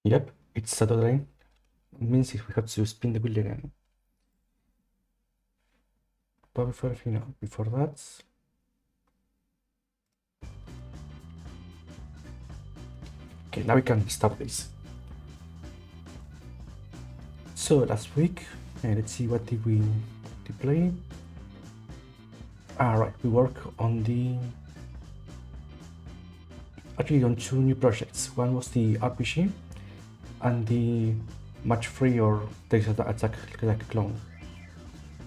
Yep, it's a drain. It means if we have to spin the wheel again. But before that. Okay, now we can start this. So last week, let's see what did we play. Right, we work on actually on two new projects. One was the RPG and the match free or text attack like a clone.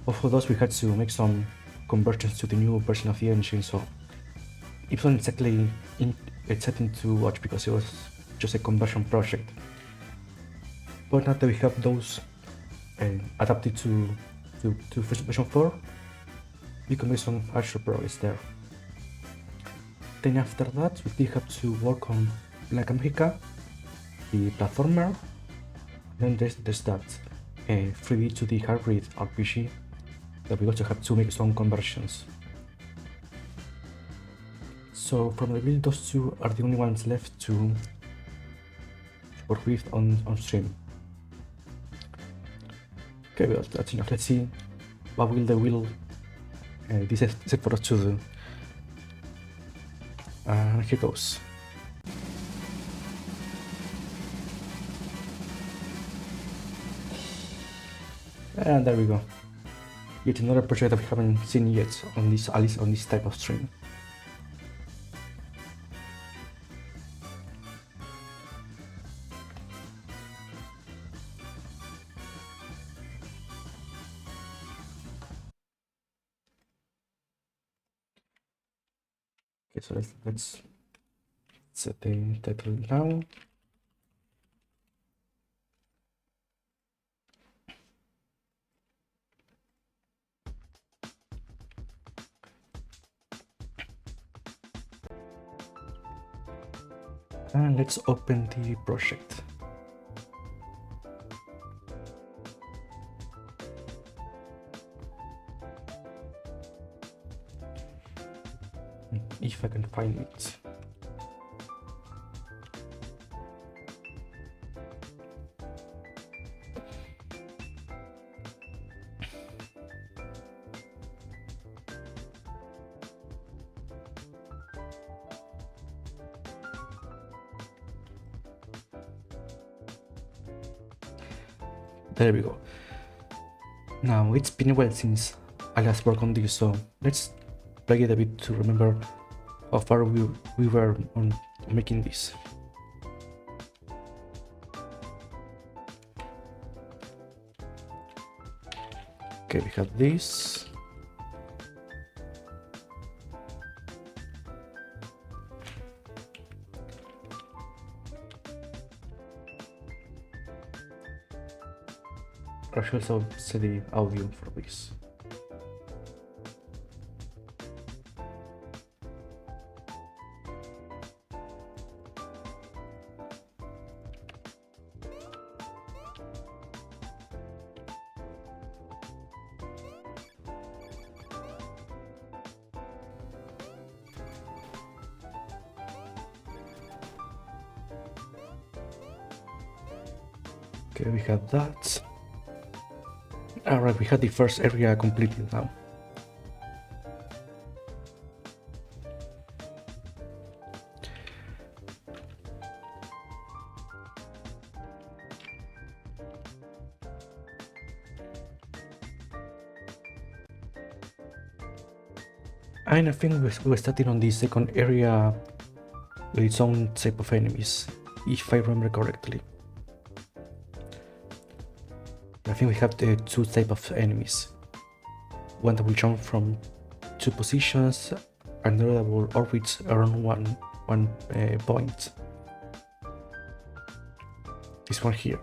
Both of those we had to make some conversions to the new version of the engine, so it wasn't exactly exciting to watch because it was just a conversion project. But now that we have those adapted to version 4, we can make some actual progress there. Then after that, we still have to work on Blanca Magica, the platformer. Then there's that 3D to the hybrid RPG that we also have to make some conversions. So from the build, those two are the only ones left to work with on stream. Okay, well, that's enough. Let's see what will the wheel this is set for us to do. And here goes. And there we go. Yet another project that we haven't seen yet on this, at least on this type of stream. Okay, so let's set the title now. And let's open the project. If I can find it. There we go. Now it's been a while since I last worked on this, so let's play it a bit to remember how far we were on making this. Okay, we have this. I should also set the audio for this. Okay, we have that. Alright, we had the first area completed now. And I think we're starting on the second area with its own type of enemies, if I remember correctly. I think we have the two types of enemies. One that will jump from two positions, and another that will orbit around one point. This one here.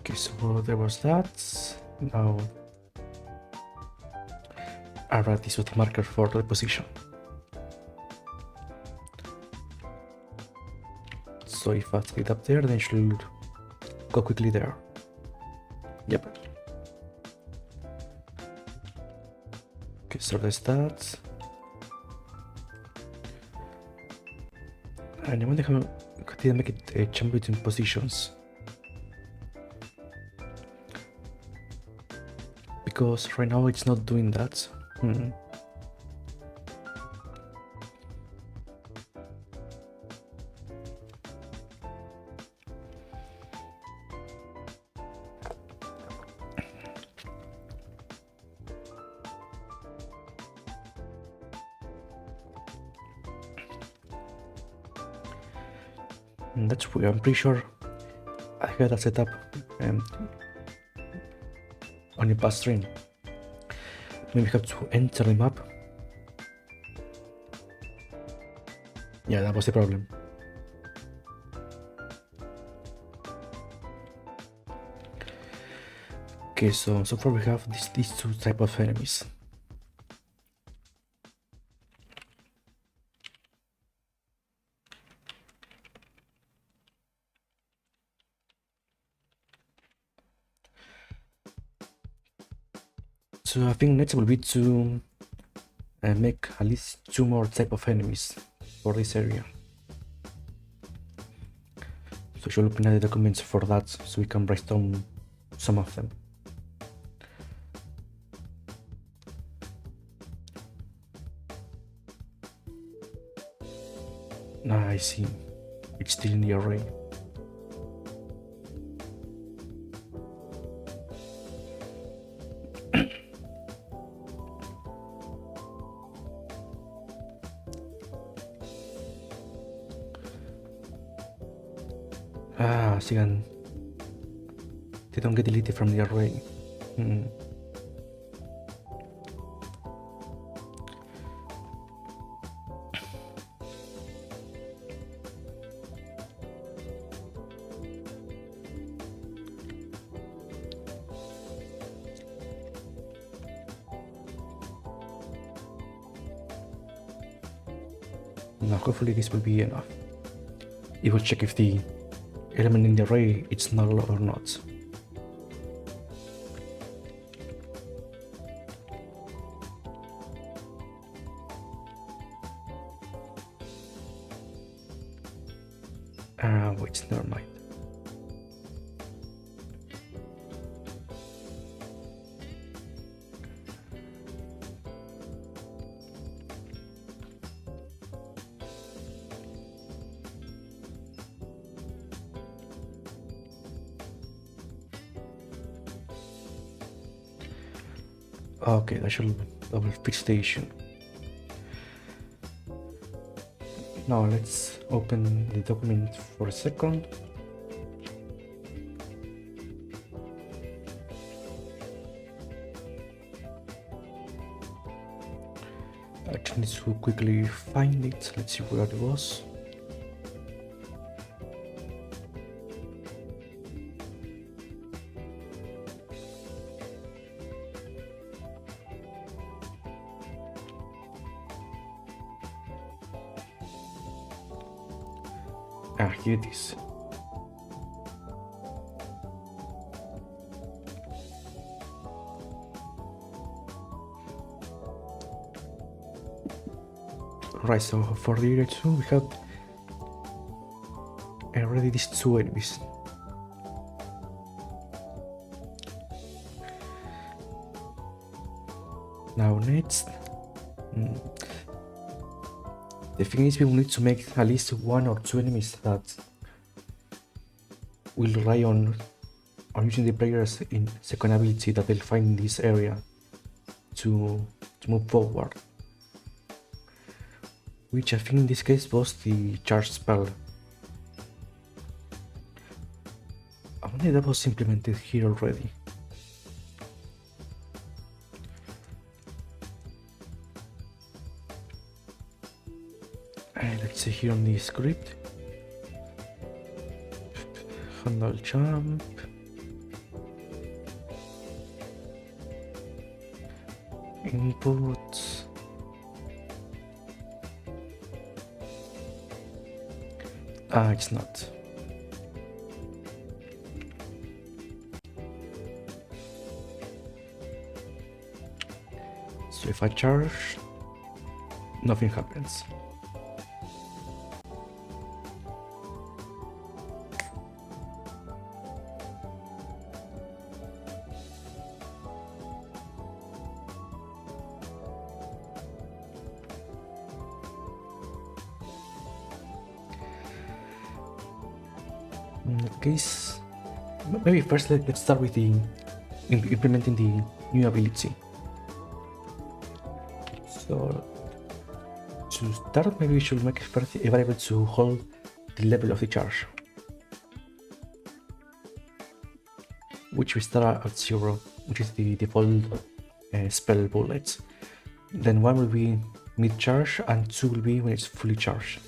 Okay, so there was that. Now, alright, this was the marker for the position. so if I set it up there, then it should go quickly there. Yep. Okay, so there's that. And I wonder how did I make it jump between positions? Because right now it's not doing that. That's weird. I'm pretty sure I had that set up on the past stream. Maybe have to enter the map. Yeah, that was the problem. Okay, so far we have these two type of enemies. So I think next will be to make at least 2 more type of enemies for this area. So I should open the documents for that so we can brainstorm some of them. I see. It's still in the array. Again, they don't get deleted from the array. Now hopefully this will be enough. It will check if the element in the array it's null or not. Wait, never mind. Okay, that should double fix the issue. Now let's open the document for a second. I just need to quickly find it. Let's see where it was. Here it is. Right, so for the area 2 we have already these 2 enemies. Now next, the thing is we will need to make at least 1 or 2 enemies that will rely on using the player's second ability that they'll find in this area to move forward. Which I think in this case was the charge spell. I wonder if that was implemented here already. Let's see here on the script. Handle jump. Input. It's not. So if I charge, nothing happens. In that case, maybe first let's start with the implementing the new ability. So to start, maybe we should make first a variable to hold the level of the charge, which we start at 0, which is the default spell bullet. Then 1 will be mid-charge and 2 will be when it's fully charged.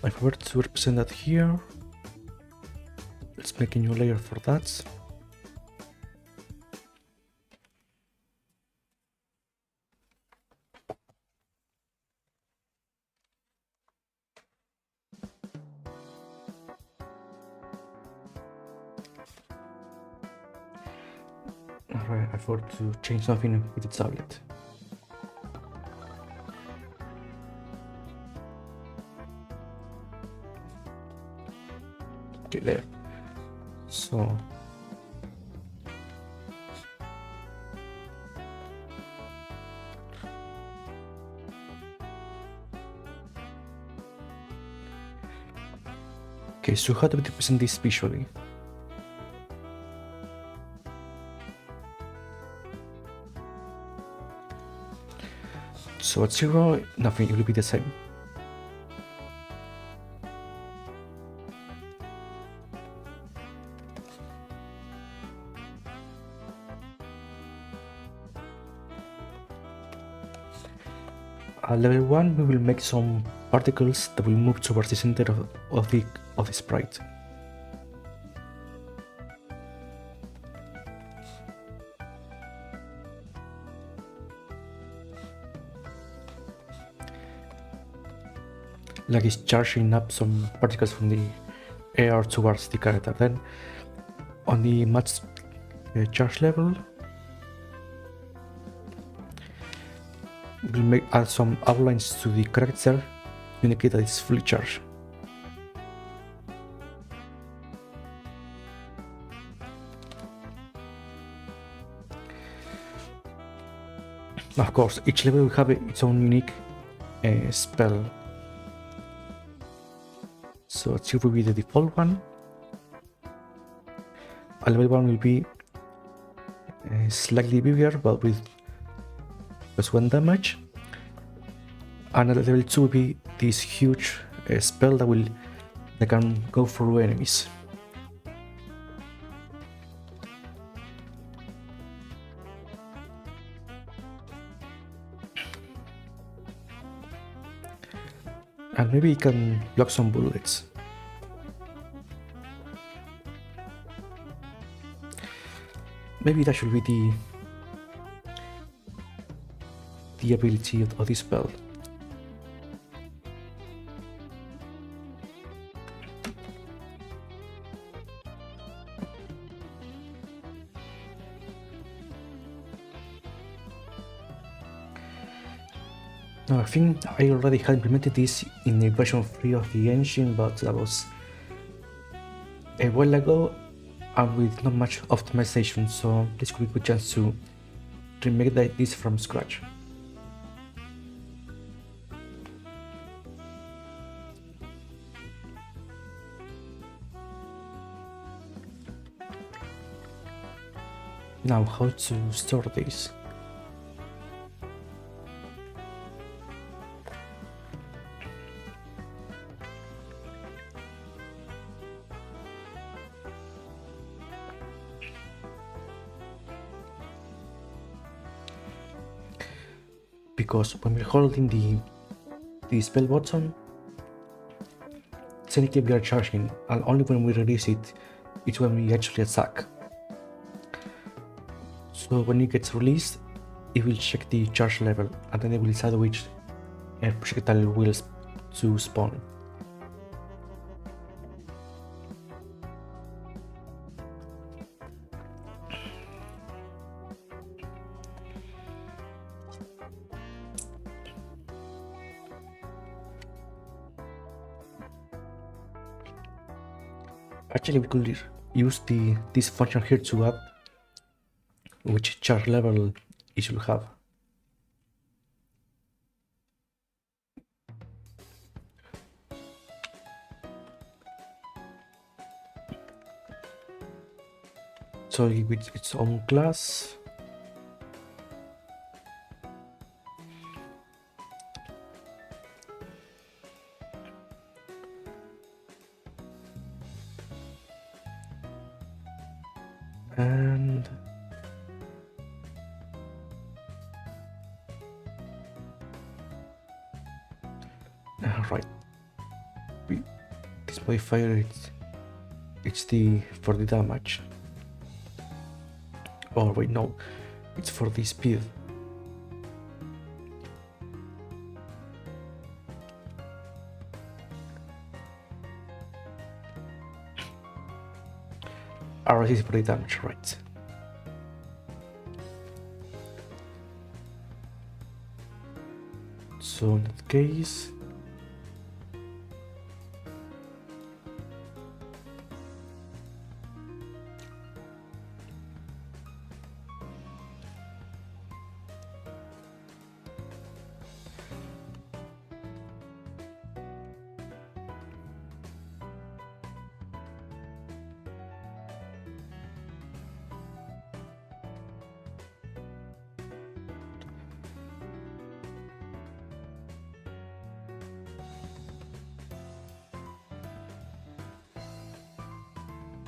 I forgot to represent that here. Let's make a new layer for that. Alright, I forgot to change something with the tablet. Okay, there. So okay, so how do we represent this visually? So at 0, nothing, it will be the same. At level 1, we will make some particles that will move towards the center of the sprite. Like it's charging up some particles from the air towards the character. Then on the max charge level, we'll add some outlines to the character to indicate that it's fully charged. Of course, each level will have its own unique spell. So at 0 will be the default one. At level 1 will be slightly bigger, but with +1 damage. And at level 2 will be this huge spell that can go through enemies. And maybe it can block some bullets. Maybe that should be the ability of this spell. Now, I think I already had implemented this in the version 3 of the engine, but that was a while ago and with not much optimization, so this could be a good chance to remake this from scratch. Now, how to store this? Because when we're holding the spell button, technically we are charging, and only when we release it, it's when we actually attack. So when it gets released, it will check the charge level, and then it will decide which projectile will to spawn. Actually, we could use this function here to add which charge level it should have. So with its own class. And right, this modifier it's the for the damage. Oh wait, no, it's for the speed. RS is for the damage, right? So in that case,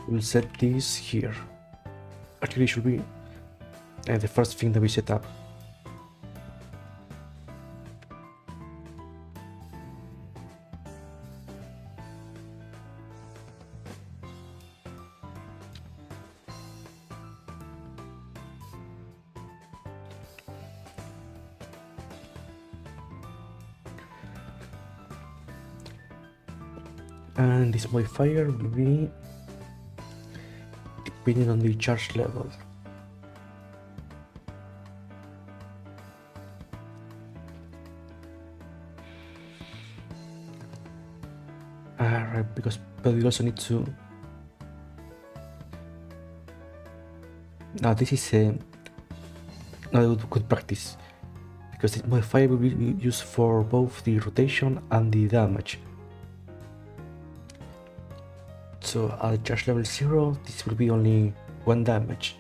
we'll set this here. Actually, it should be the first thing that we set up. And this modifier will be depending on the charge level. Right, but we also need to. Now this is not a good practice, because this modifier will be used for both the rotation and the damage. So at charge level 0, this will be only 1 damage.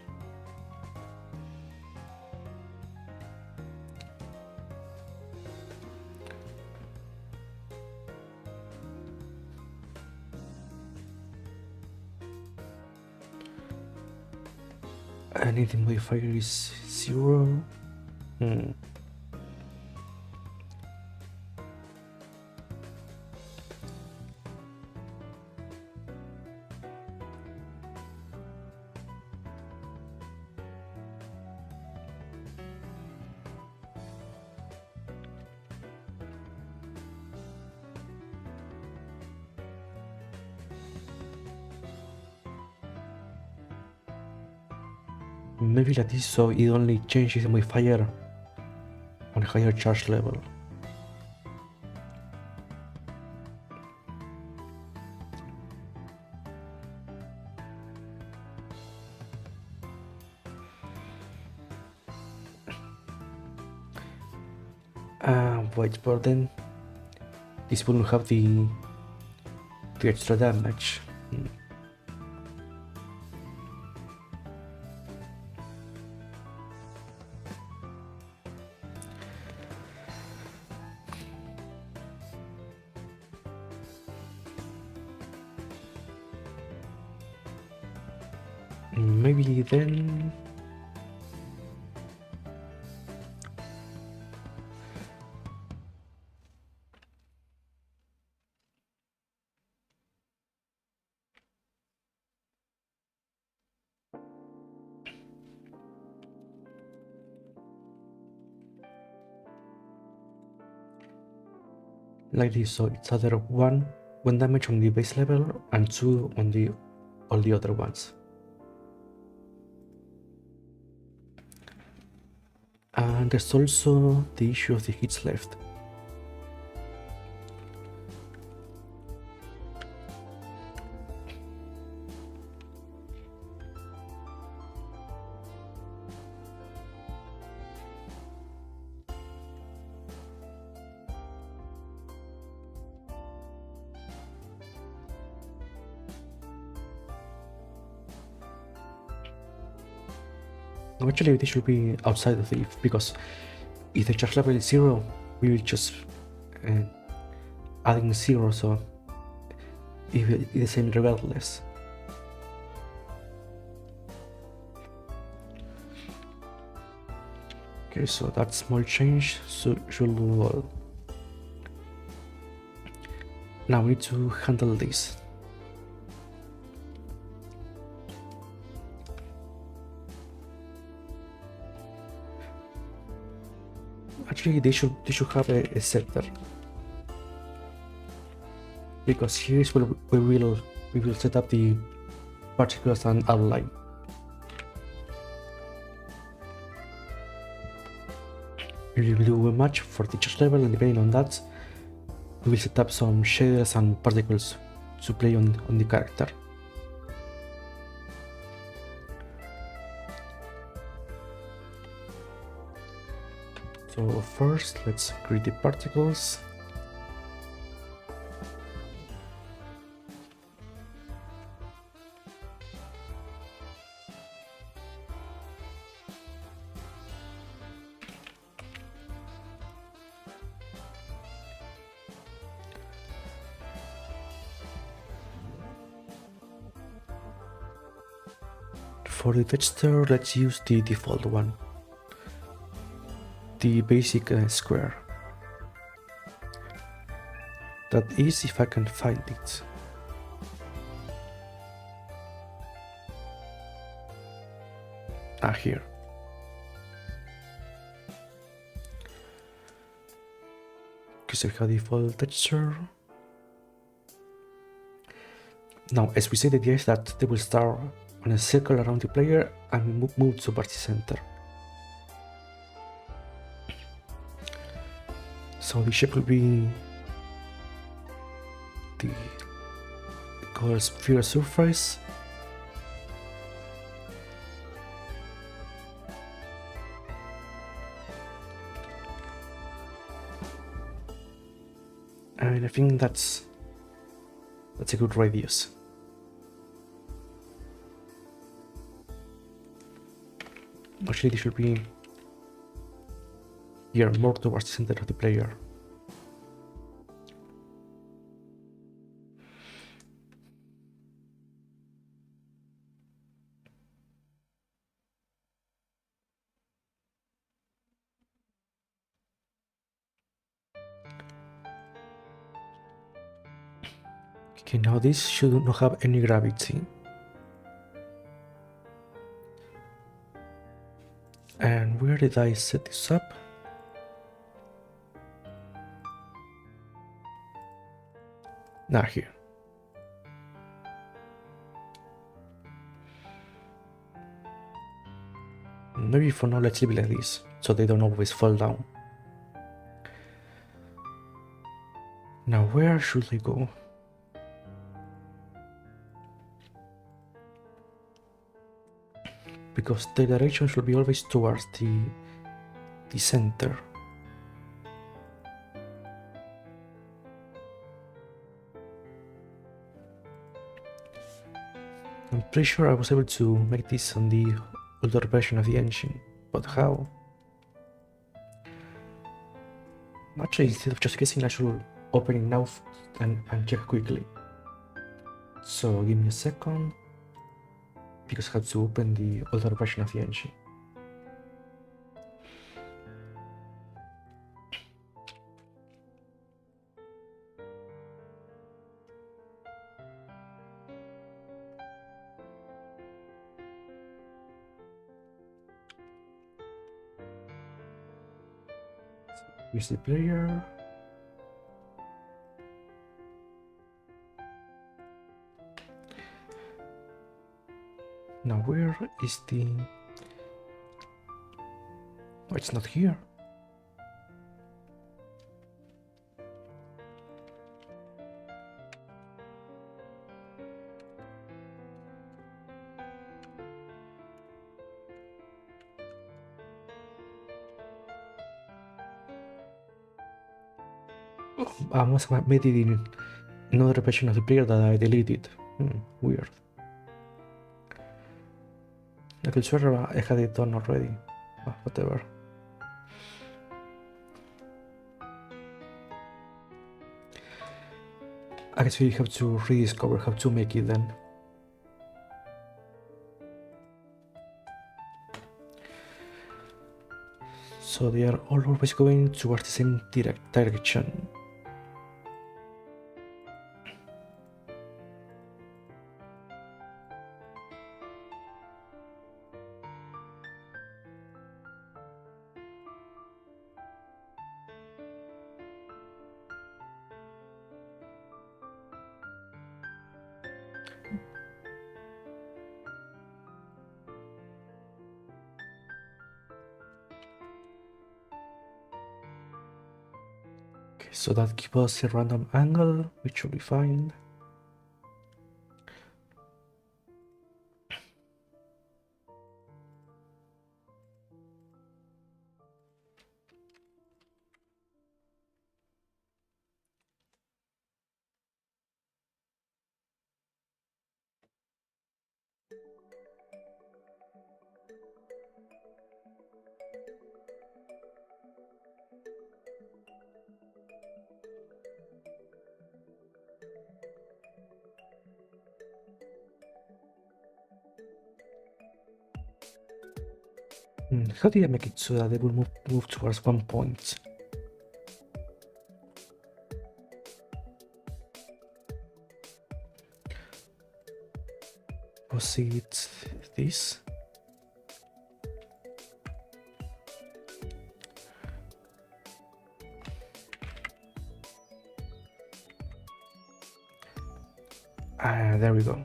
And if the modifier is 0, maybe like this, so it only changes the modifier on a higher charge level. Wait, but then this will have the extra damage. Maybe then. like this, so it's either one damage on the base level and 2 on all the other ones. And there's also the issue of the hits left. Actually, this should be outside of the if, because if the charge level is 0, we will just adding 0, so it is the same regardless. Okay, so that small change should do well. Now we need to handle this. Actually, they should have a setter, because here is where we will set up the particles and outline. We will do a match for the charge level, and depending on that, we will set up some shaders and particles to play on the character. So first, let's create the particles. For the texture, let's use the default one, the basic square. That is, if I can find it. Here. Because we have default texture. Now, as we said, the idea is that they will start on a circle around the player and move towards the center. So the shape will be the sphere surface. And I think that's a good radius. Actually, this should be here, more towards the center of the player. Okay, now this should not have any gravity. And where did I set this up? Now here. Maybe for now let's leave it like this, so they don't always fall down. Now where should they go? Because the direction should be always towards the center. I'm pretty sure I was able to make this on the older version of the engine, but how? Actually, instead of just guessing, I should open it now and check quickly. So give me a second, because I have to open the older version of the engine. Use the player. Now where is the... Oh, it's not here. I must have made it in another version of the player that I deleted. Weird. I could swear I had it done already. Whatever. I guess we have to rediscover how to make it then. So they are all always going towards the same direction. Okay, so that gives us a random angle, which should be fine. How did I make it so that they will move towards one point? Was it this? There we go.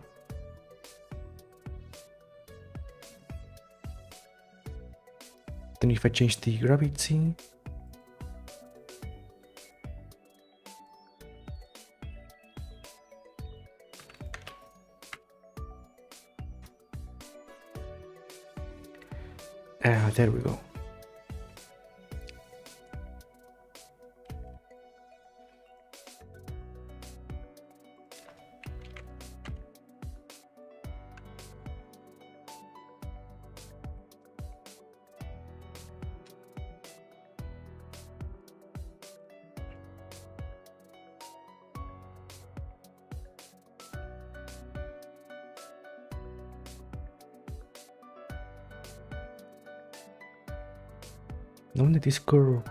Then if I change the gravity, there we go. Now only this curve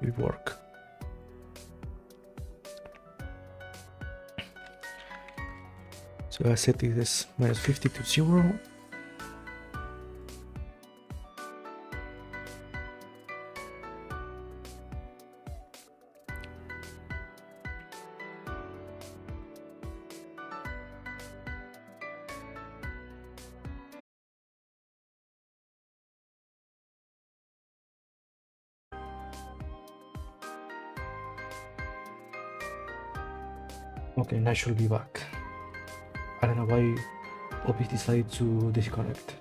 will work. So I set it as minus 50 to 0. Okay, and I should be back. I don't know why OBS decided to disconnect.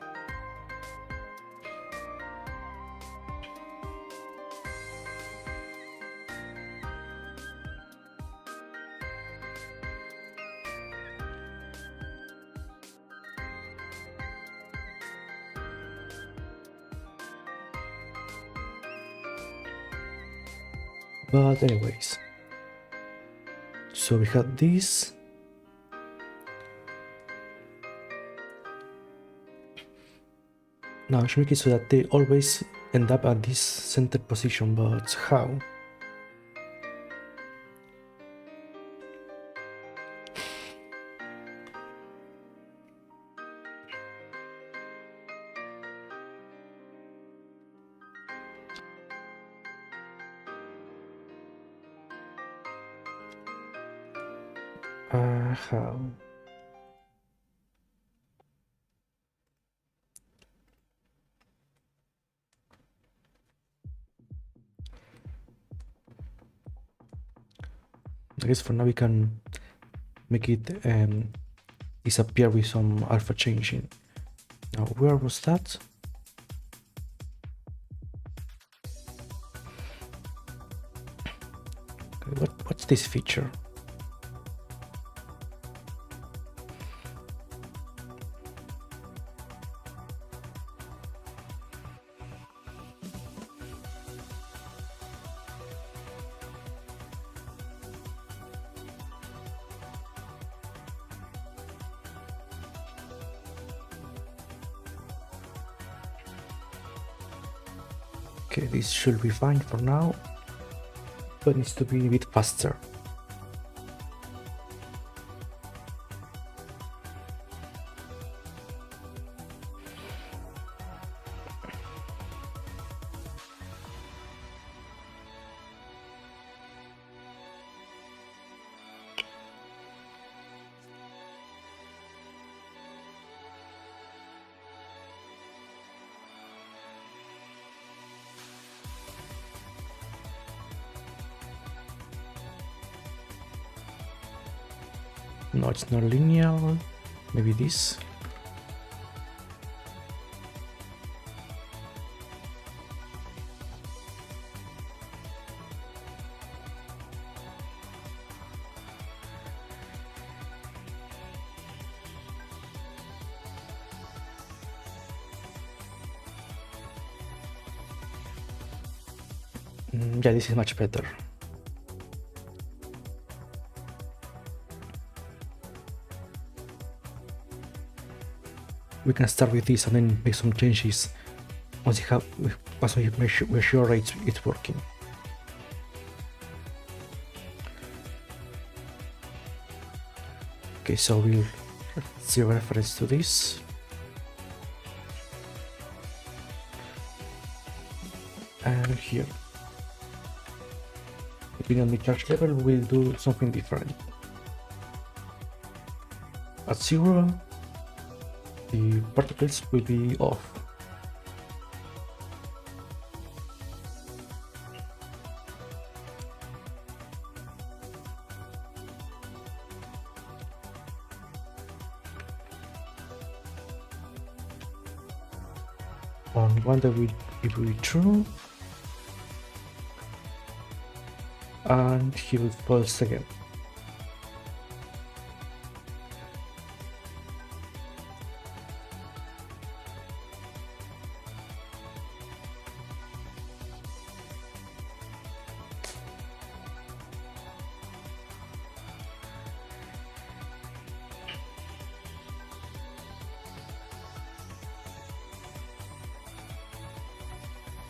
But anyways, so we had this. Now I should make it so that they always end up at this center position, but how? How? I guess for now we can make it disappear with some alpha changing. Now, where was that? Okay, what's this feature? Okay, this should be fine for now, but needs to be a bit faster. No, it's not linear. Maybe this. Yeah, this is much better. We can start with this and then make some changes once we're sure it's working. Okay, so we'll see a reference to this. And here, depending on the charge level, we'll do something different. At 0, the particles will be off. On one that it will be true, and he will false again.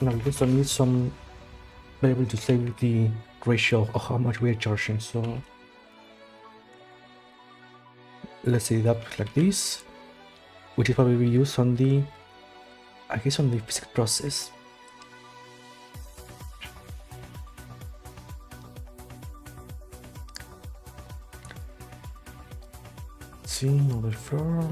Now we also need some variable to save the ratio of how much we are charging. So let's set it up like this, which is what we will use on the, I guess, on the physics process. Let's see, over floor.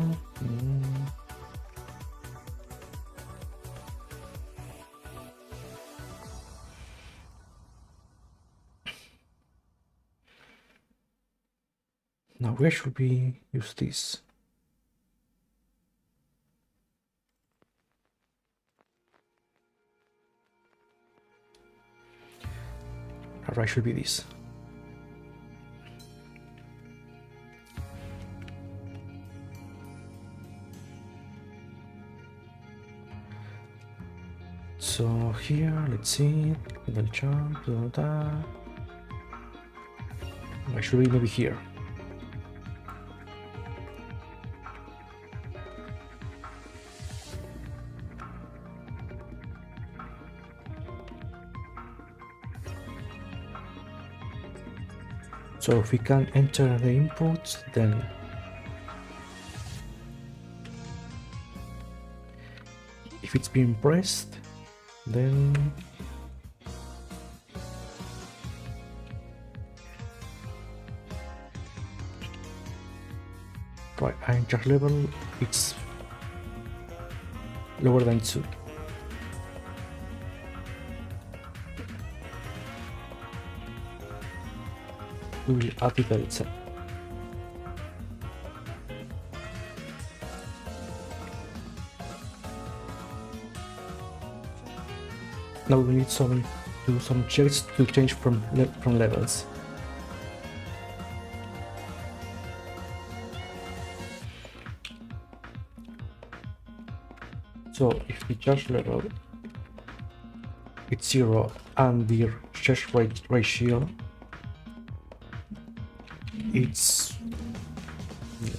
Now, where should we use this? Right, should be this. So here, let's see, the chart, I should be maybe here. So if we can enter the inputs, then if it's being pressed, then right, and charge level it's lower than 2. we will add the bell itself. Now we need do some checks to change from levels. So if the charge level is 0 and the charge rate ratio it's,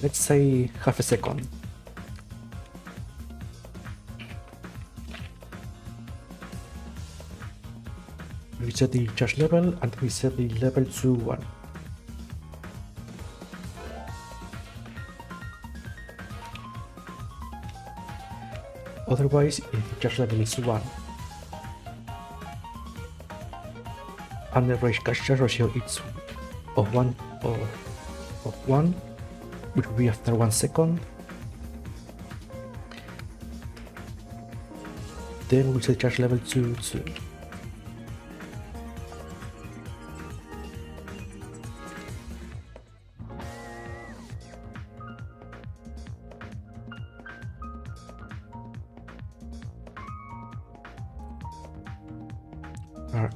let's say, half a second, we set the charge level and we set the level to 1. Otherwise, if the charge level is 1 and the charge ratio is of 1, which will be after 1 second, then we set charge level to 2.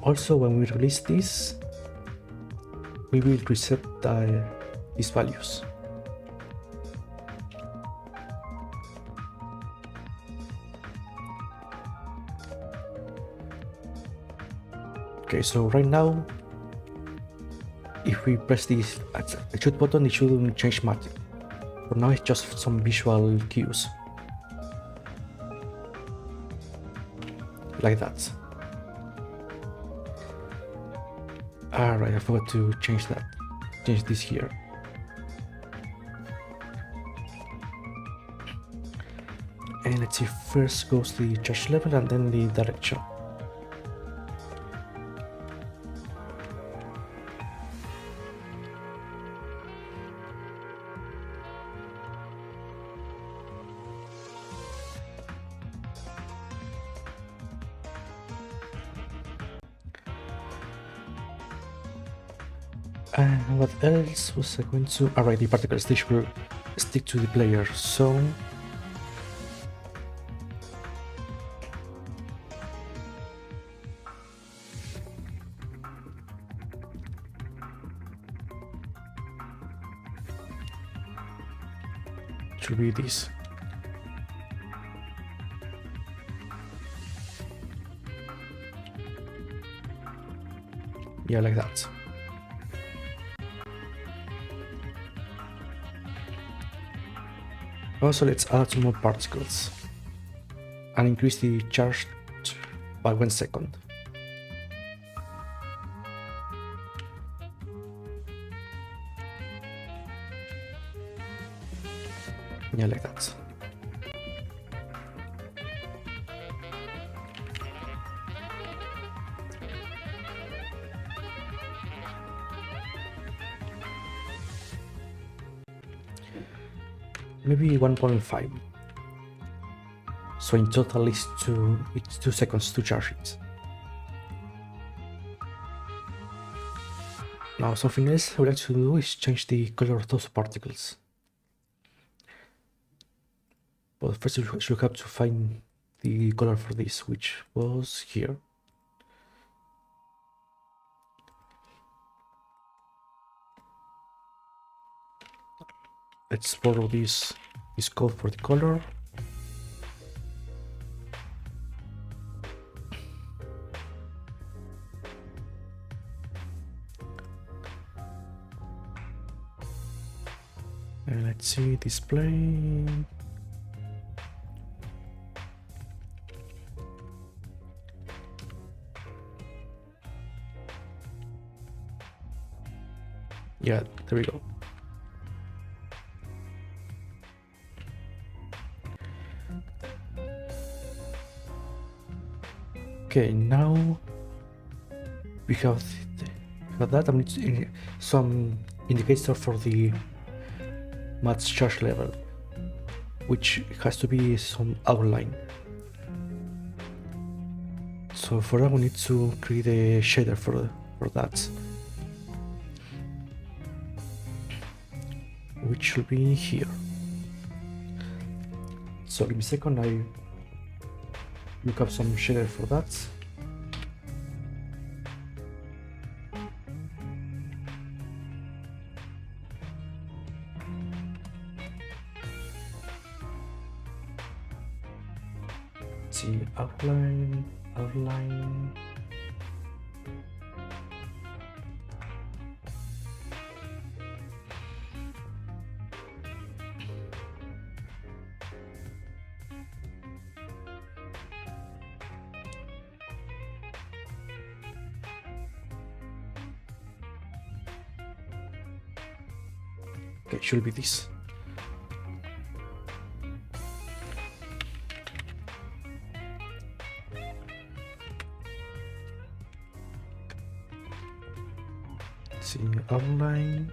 Also, when we release this, we will reset these values. Okay, so right now, if we press this shoot button, it shouldn't change much. For now, it's just some visual cues, like that. Alright, I forgot to change that. Change this here. And let's see, first goes the charge level and then the direction. And what else was I going to? Alright, the particle stage will stick to the player, so it should be this. Yeah, like that. Also, let's add some more particles and increase the charge by 1 second. Yeah, like that. Maybe 1.5. So in total it's 2 seconds to charge it. Now something else I would like to do is change the color of those particles. But first we should have to find the color for this, which was here. Let's borrow this code for the color. And let's see, display. Yeah, there we go. Okay, now we have that. I need some indicator for the match charge level, which has to be some outline. So for that we need to create a shader for that. which should be here. So give me a second, I look up some shader for that. Let's see, outline. Okay, should be this. Let's see, outline.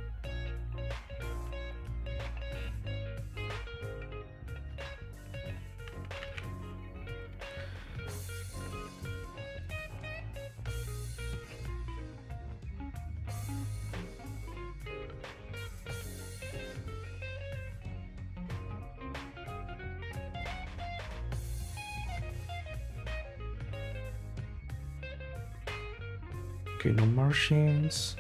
Okay, no margins.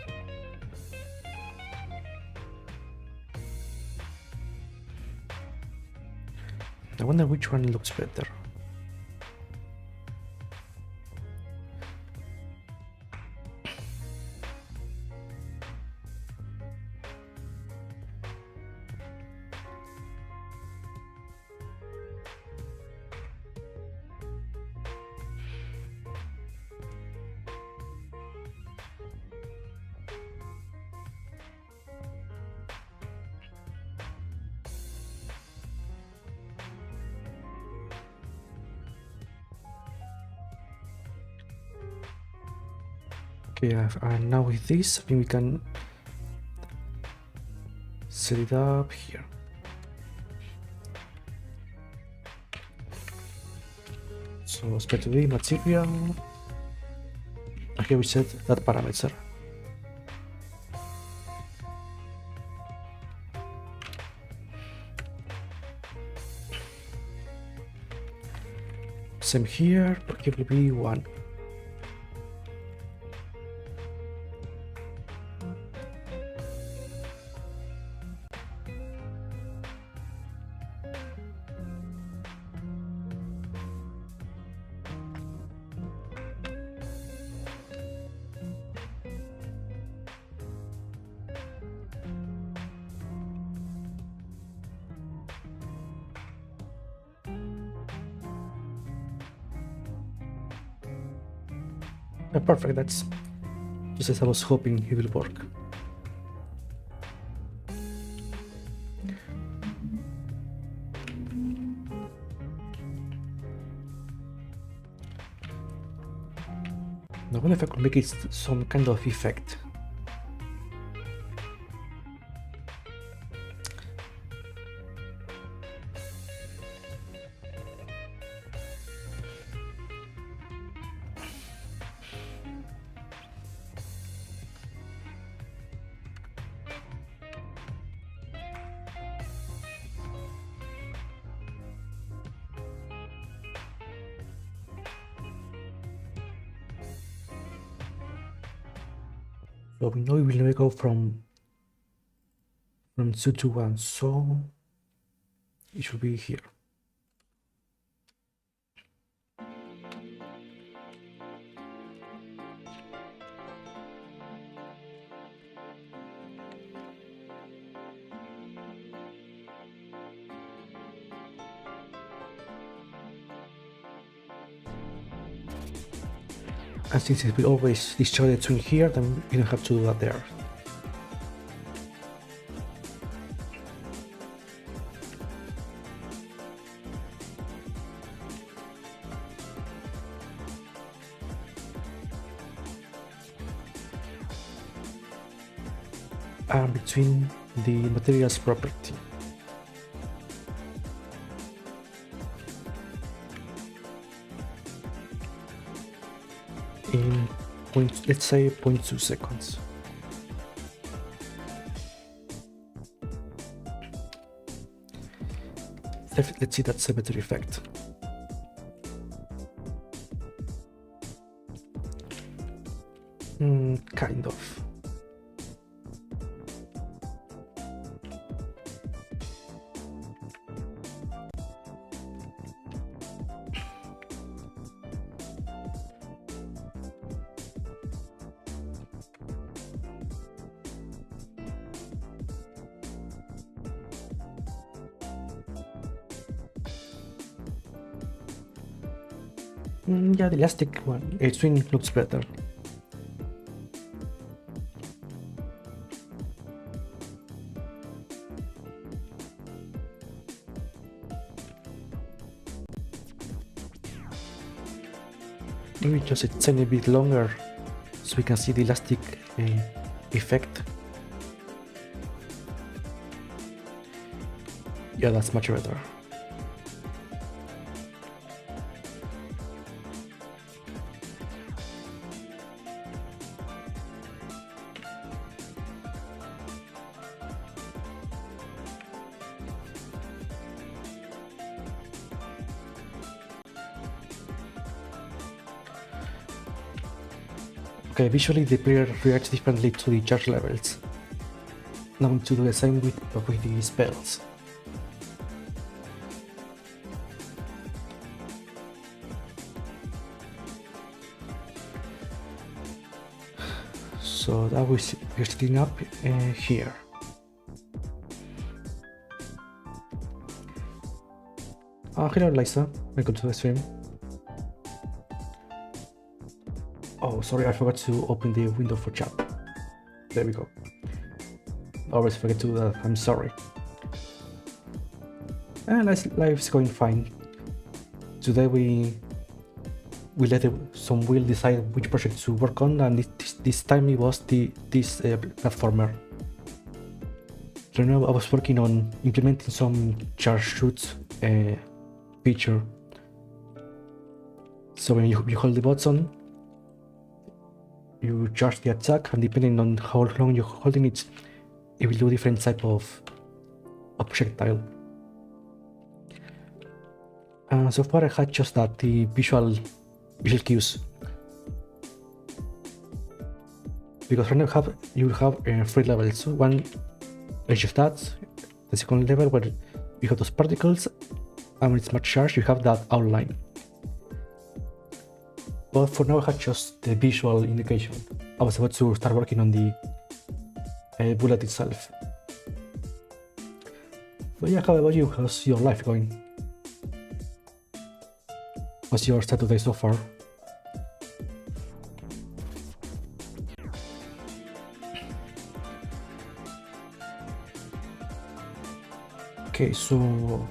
I wonder which one looks better. Okay, and now with this, I think we can set it up here. So spec to be material. Okay, we set that parameter. Same here, but it will be 1. Perfect, that's just as I was hoping it will work. I wonder if I could make it some kind of effect. So we know we will never go from 2 to 1, so it should be here. And since we always destroy the twin here, then we don't have to do that there. And between the materials property. In let's say 0.2 seconds. let's see that symmetry effect. Kind of. Yeah, the elastic one, swing looks better. Maybe just a tiny bit longer so we can see the elastic effect. Yeah, that's much better. Okay, visually the player reacts differently to the charge levels. Now I'm going to do the same with the spells. So that was you're sitting up here. Hello Lisa, welcome to the stream. Oh, sorry, I forgot to open the window for chat. There we go. Always forget to do that, I'm sorry. And life's going fine. Today we let some will decide which project to work on, and this time it was this platformer. So now I was working on implementing some charge shoot feature. So when you hold the button, you charge the attack, and depending on how long you're holding it, it will do different type of projectile. So far I had just that, the visual cues. Because right now you have 3 levels. One is just that, the second level where you have those particles, and when it's much charged you have that outline. But for now I had just the visual indication. I was about to start working on the bullet itself. But yeah, how about you? How's your life going? What's your Saturday so far? Okay, so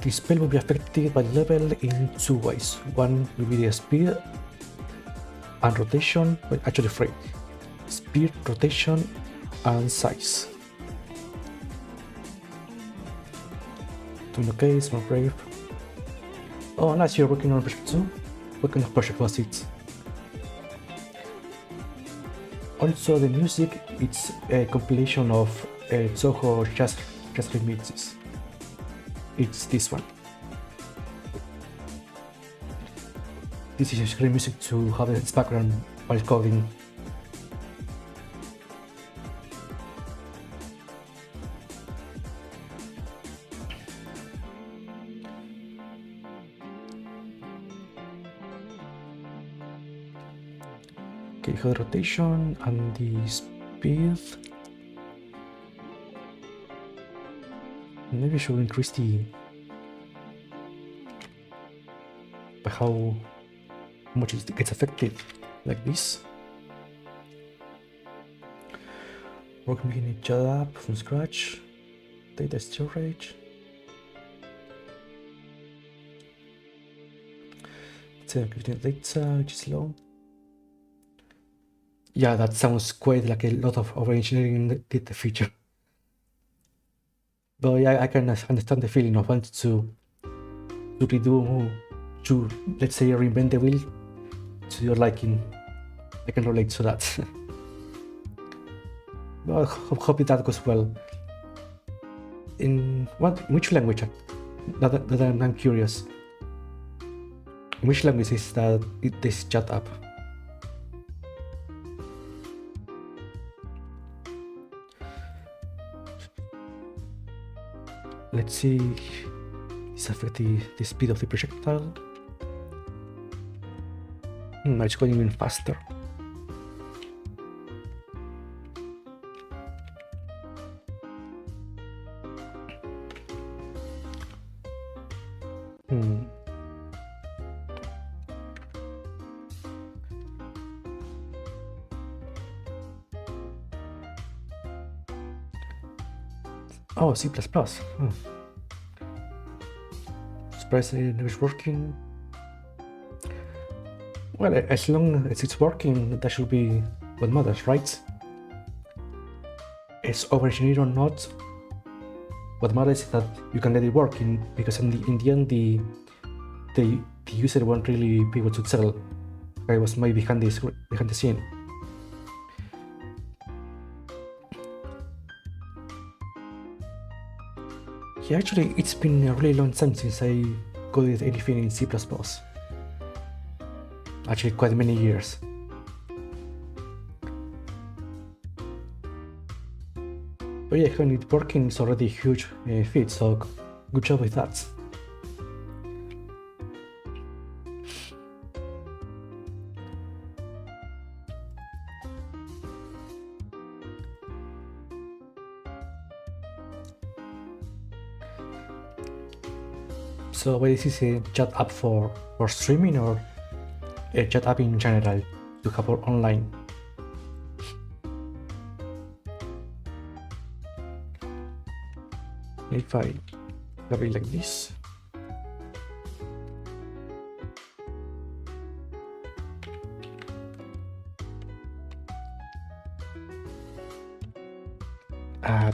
the spell will be affected by level in 2 ways. One will be the speed and rotation, but actually 3. Speed, rotation, and size. Doing okay, small brave. Oh, nice, you're working on project 2? What kind of project was it? Also, the music, it's a compilation of Toho jazz remixes. It's this one. This is great music to have its background while coding. Okay, head rotation and the speed. Maybe I should increase by how much it gets affected, like this. We're making each other up from scratch. Data storage. Creating data, which is low. Yeah, that sounds quite like a lot of over-engineering data feature. But yeah, I can understand the feeling of wanting to redo, to, let's say, reinvent the wheel to your liking. I can relate to that. Well, hope that goes well. In which language that I'm curious. Which language is this chat app? Let's see. This affects the speed of the projectile. It's going even faster. Oh, C++. Surprisingly, it's working. Well, as long as it's working, that should be what matters, right? It's over-engineered or not. What matters is that you can let it work, because in the end, the user won't really be able to tell. I was maybe behind the scene. Yeah, actually, it's been a really long time since I coded anything in C++. Actually, quite many years. But yeah, having it working is already a huge feat, so good job with that. So what is this a chat app for streaming, or a chat app in general to have online? If I have it like this.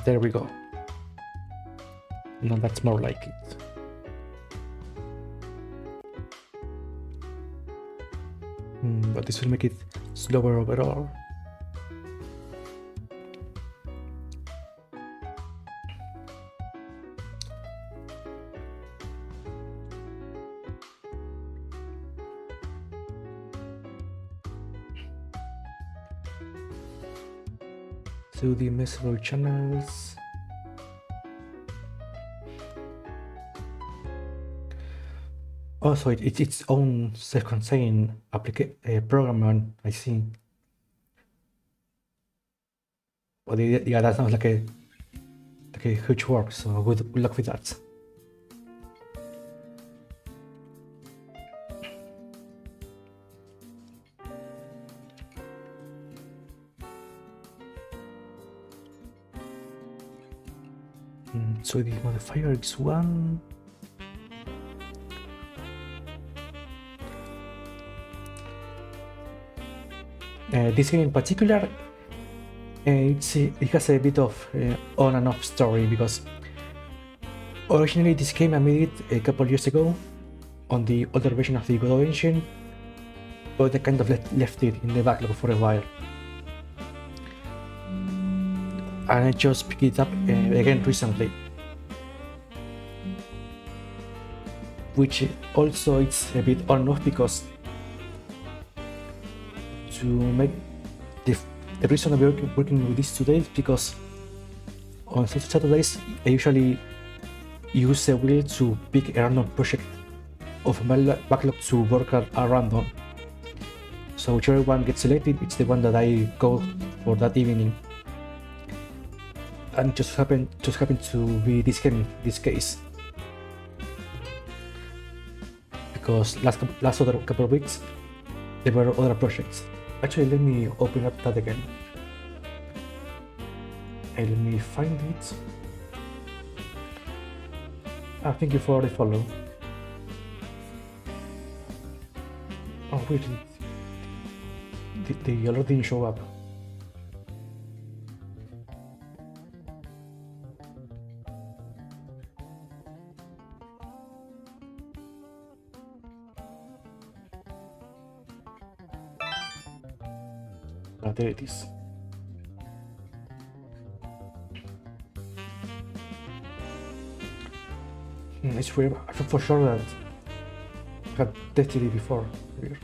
There we go. Now that's more like it. But this will make it slower overall. So the measurable channels. Also, it's its own self-contained program, I see. But yeah, that sounds like a huge work. So good luck with that. So the modifier is 1. This game in particular, it has a bit of on and off story, because originally this game I made it a couple years ago on the older version of the Godot engine, but I kind of left it in the backlog for a while. And I just picked it up again recently. Which also it's a bit on and off, because to make the reason I'm working with this today is because on Saturdays I usually use a wheel to pick a random project of my backlog to work at random. So whichever one gets selected, it's the one that I go for that evening. And it just happened to be this game in this case. Because last other couple of weeks there were other projects. Actually, let me open up that again. And let me find it. Thank you for the follow. Oh, wait. The alert didn't show up. There it is. It's weird. I feel for sure that I had tested it before. Weird.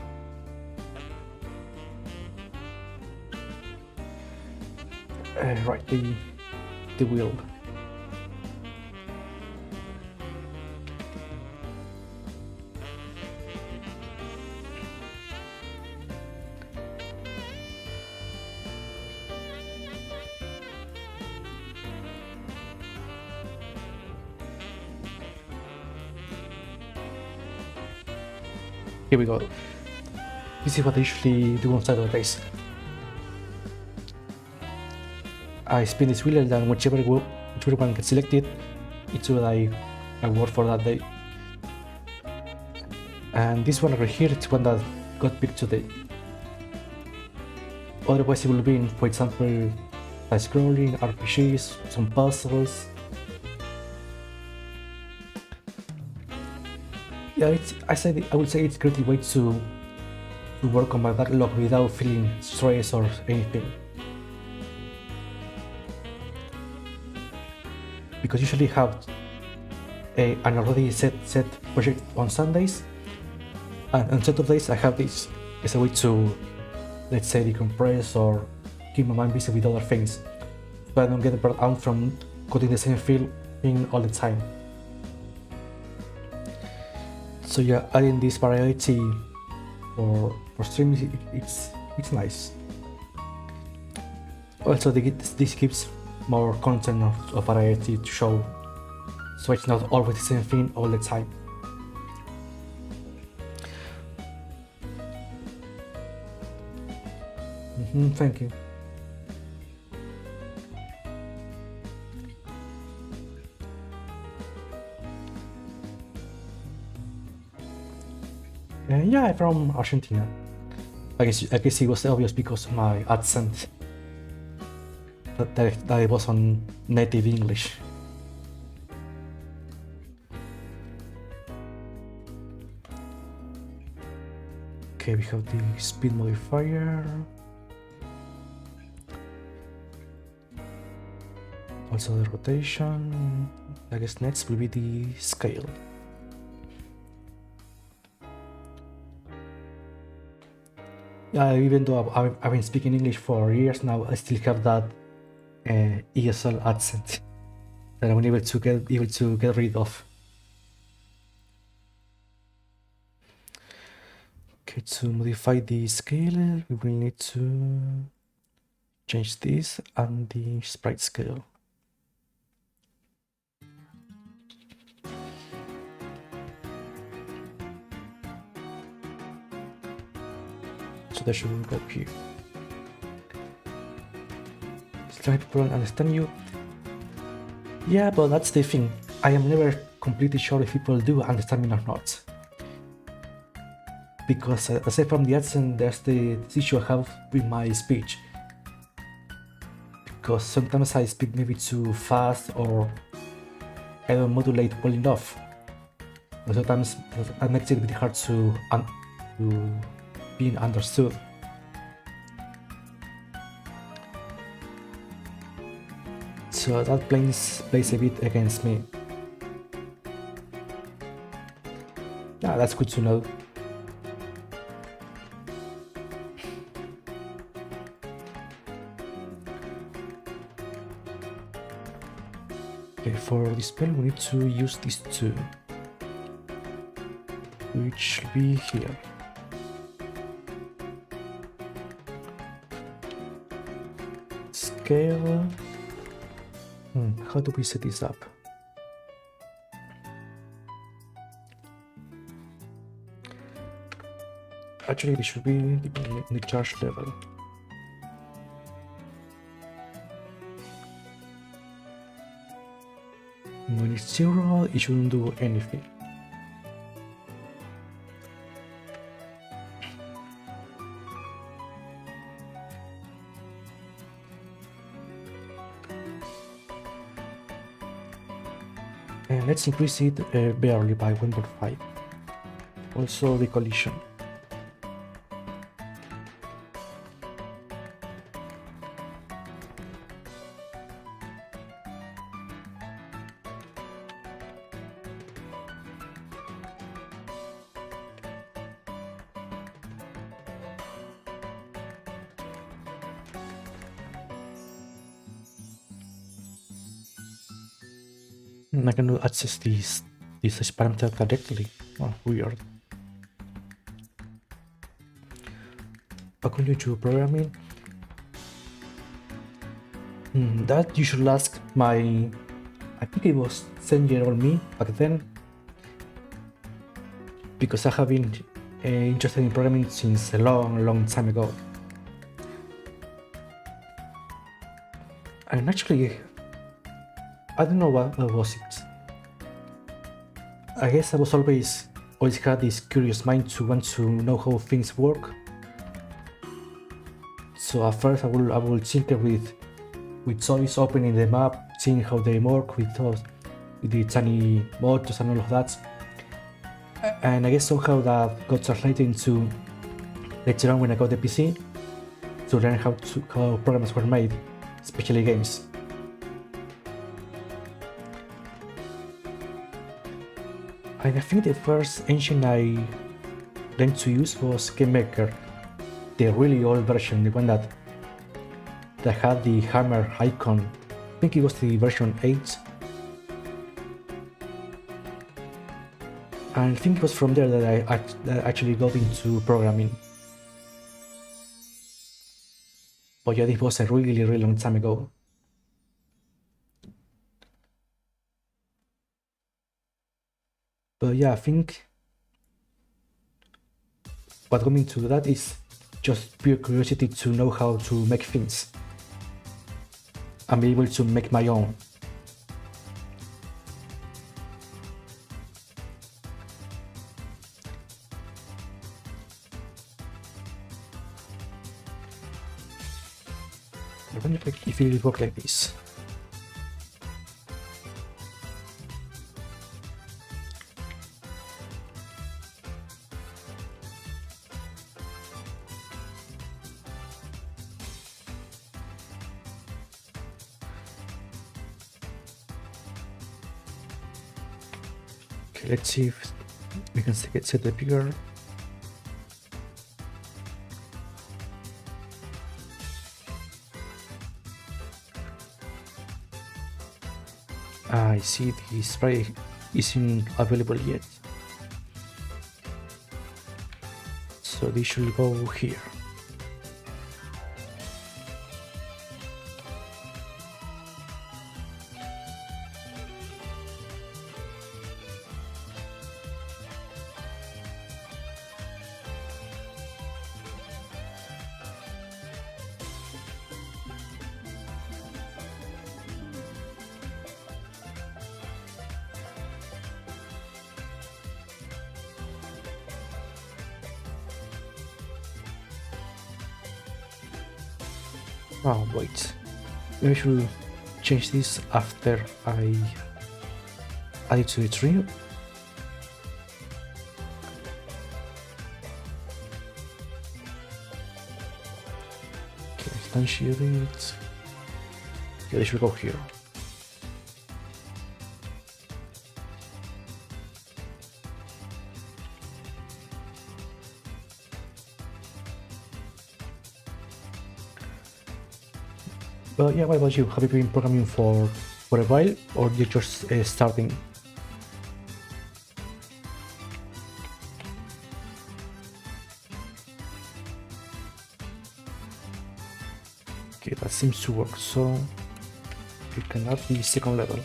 Right, the wheel. Here we go. This is what I usually do on Saturdays. I spin this wheel and then whichever one gets selected, it's what I work for that day. And this one over here, it's one that got picked today. Otherwise it will be, for example, scrolling, RPGs, some puzzles. Yeah, I would say it's a great way to work on my backlog without feeling stress or anything. Because usually have an already set project on Sundays, and on Saturdays I have this as a way to, let's say, decompress or keep my mind busy with other things, so I don't get burnt out from coding the same thing all the time. So yeah, adding this variety for streaming, it's nice. Also, this gives more content of variety to show, so it's not always the same thing all the time. Thank you. Yeah, I'm from Argentina. I guess it was obvious because of my accent that it was on native English. Okay, we have the speed modifier. Also the rotation. I guess next will be the scale. Yeah, even though I've been speaking English for years now, I still have that ESL accent that I'm able to get rid of. Okay, to modify the scale, we will need to change this and the sprite scale. So that should go here. Still people understand you? Yeah, but that's the thing. I am never completely sure if people do understand me or not. Because aside from the accent, there's the issue I have with my speech. Because sometimes I speak maybe too fast or I don't modulate well enough. But sometimes that makes it a bit hard to being understood. So that plays a bit against me. Yeah, that's good to know. Okay, for this spell we need to use these two, which will be here. Scale. How do we set this up? Actually, this should be in the charge level. When it's 0, it shouldn't do anything. And let's increase it barely by 1.5. Also the collision. I can access this parameter directly. Oh, weird. According to programming, that you should ask my, I think it was 10-year-old me back then, because I have been interested in programming since a long time ago. And actually, I don't know what was it. I guess I was always had this curious mind to want to know how things work. So at first I will tinker with toys, opening them up, seeing how they work with the tiny motors and all of that. And I guess somehow that got translated into later on when I got the PC to learn how programs were made, especially games. And I think the first engine I learned to use was GameMaker, the really old version, the one that had the hammer icon. I think it was the version 8. And I think it was from there that I actually got into programming. But yeah, this was a really long time ago. But yeah, I think what got me into that is just pure curiosity to know how to make things and be able to make my own. I wonder if it will work like this. Okay, let's see if we can set the bigger. I see the spray isn't available yet, so this should go here. Oh wait, maybe I should change this after I add it to the tree. Okay, instantiate it. Yeah, they should go here. But yeah, what about you? Have you been programming for a while, or you're just starting? Okay, that seems to work, so you can add the second level.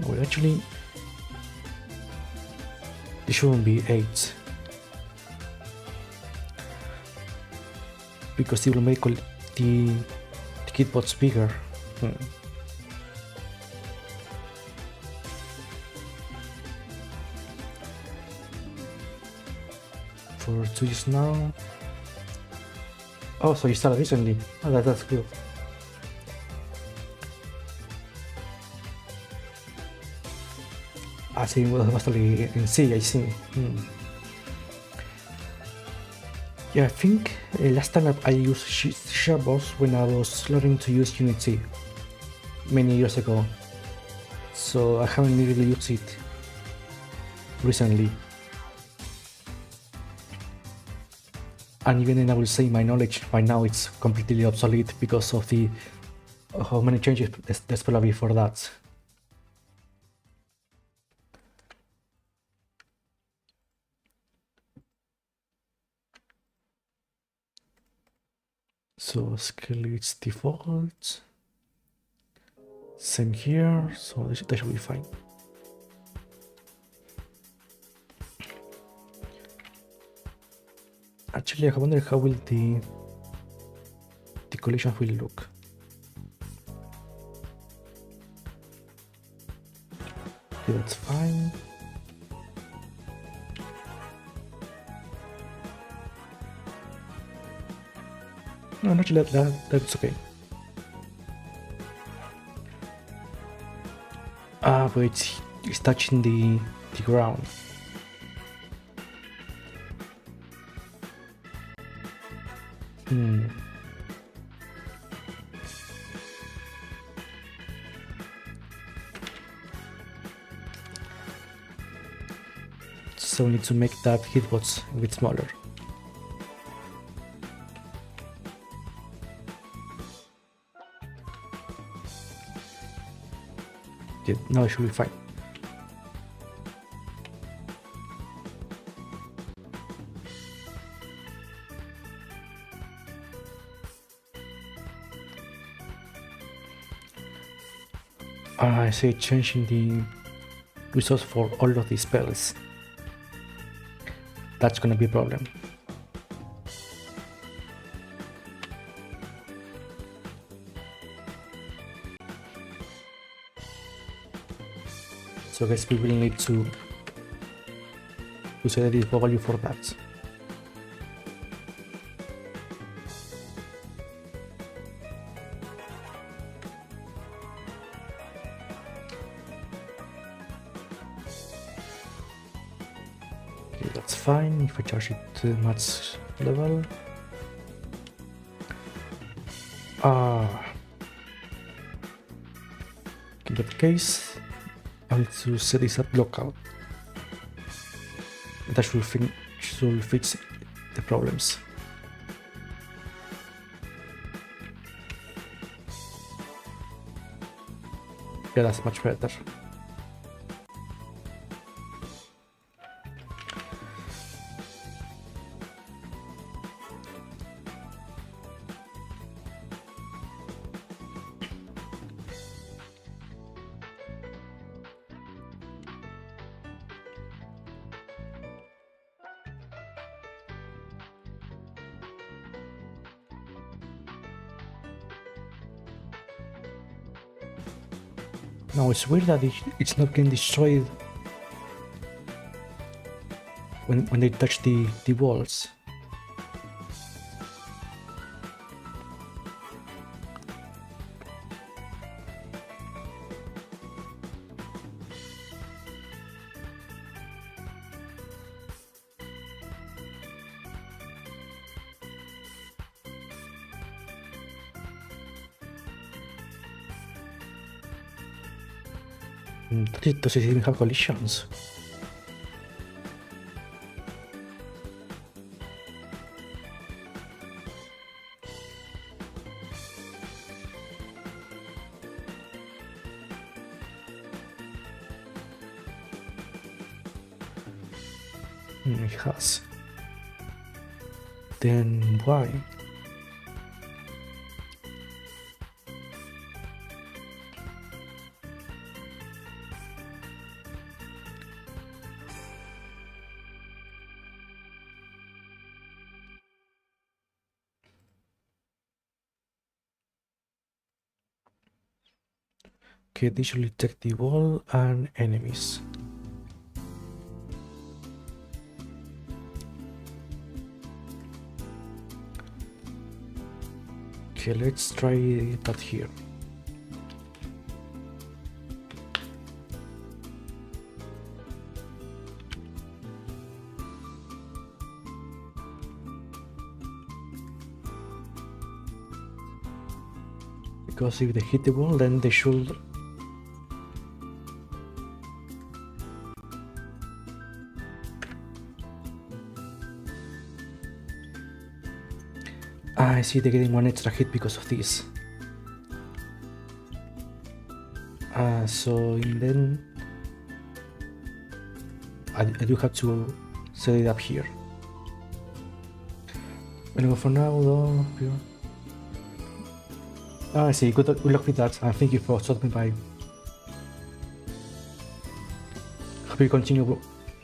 Well, actually, it shouldn't be 8, because it will make the keyboards bigger. For 2 years now. Oh, so you started recently. Oh, that's good. see, it was mostly in C, I see. Yeah, I think last time I used share was when I was learning to use Unity many years ago. So I haven't really used it recently. And even then I will say my knowledge by now it's completely obsolete because of the how many changes there's probably for that. So scale it's default. Same here, so that should be fine. Actually, I wonder how will the collision will look. Okay, that's fine. No, actually that's okay. But it's touching the ground. So we need to make that hitbox a bit smaller. Okay, now it should be fine. I say changing the resource for all of these spells. That's gonna be a problem. So I guess we will need to set the value for that. Okay, that's fine if I charge it to max level. In that case, I need to set this up local. That should fix the problems. Yeah, that's much better. Now it's weird that it's not getting destroyed when they touch the walls. Does it even have collisions? It has. Then why? Okay, this should detect the wall and enemies. Okay, let's try that here. because if they hit the wall, then they should. I see they're getting one extra hit because of this. So then I do have to set it up here. Anyway, for now though, I see, good luck with that, and thank you for stopping by. Hope you continue with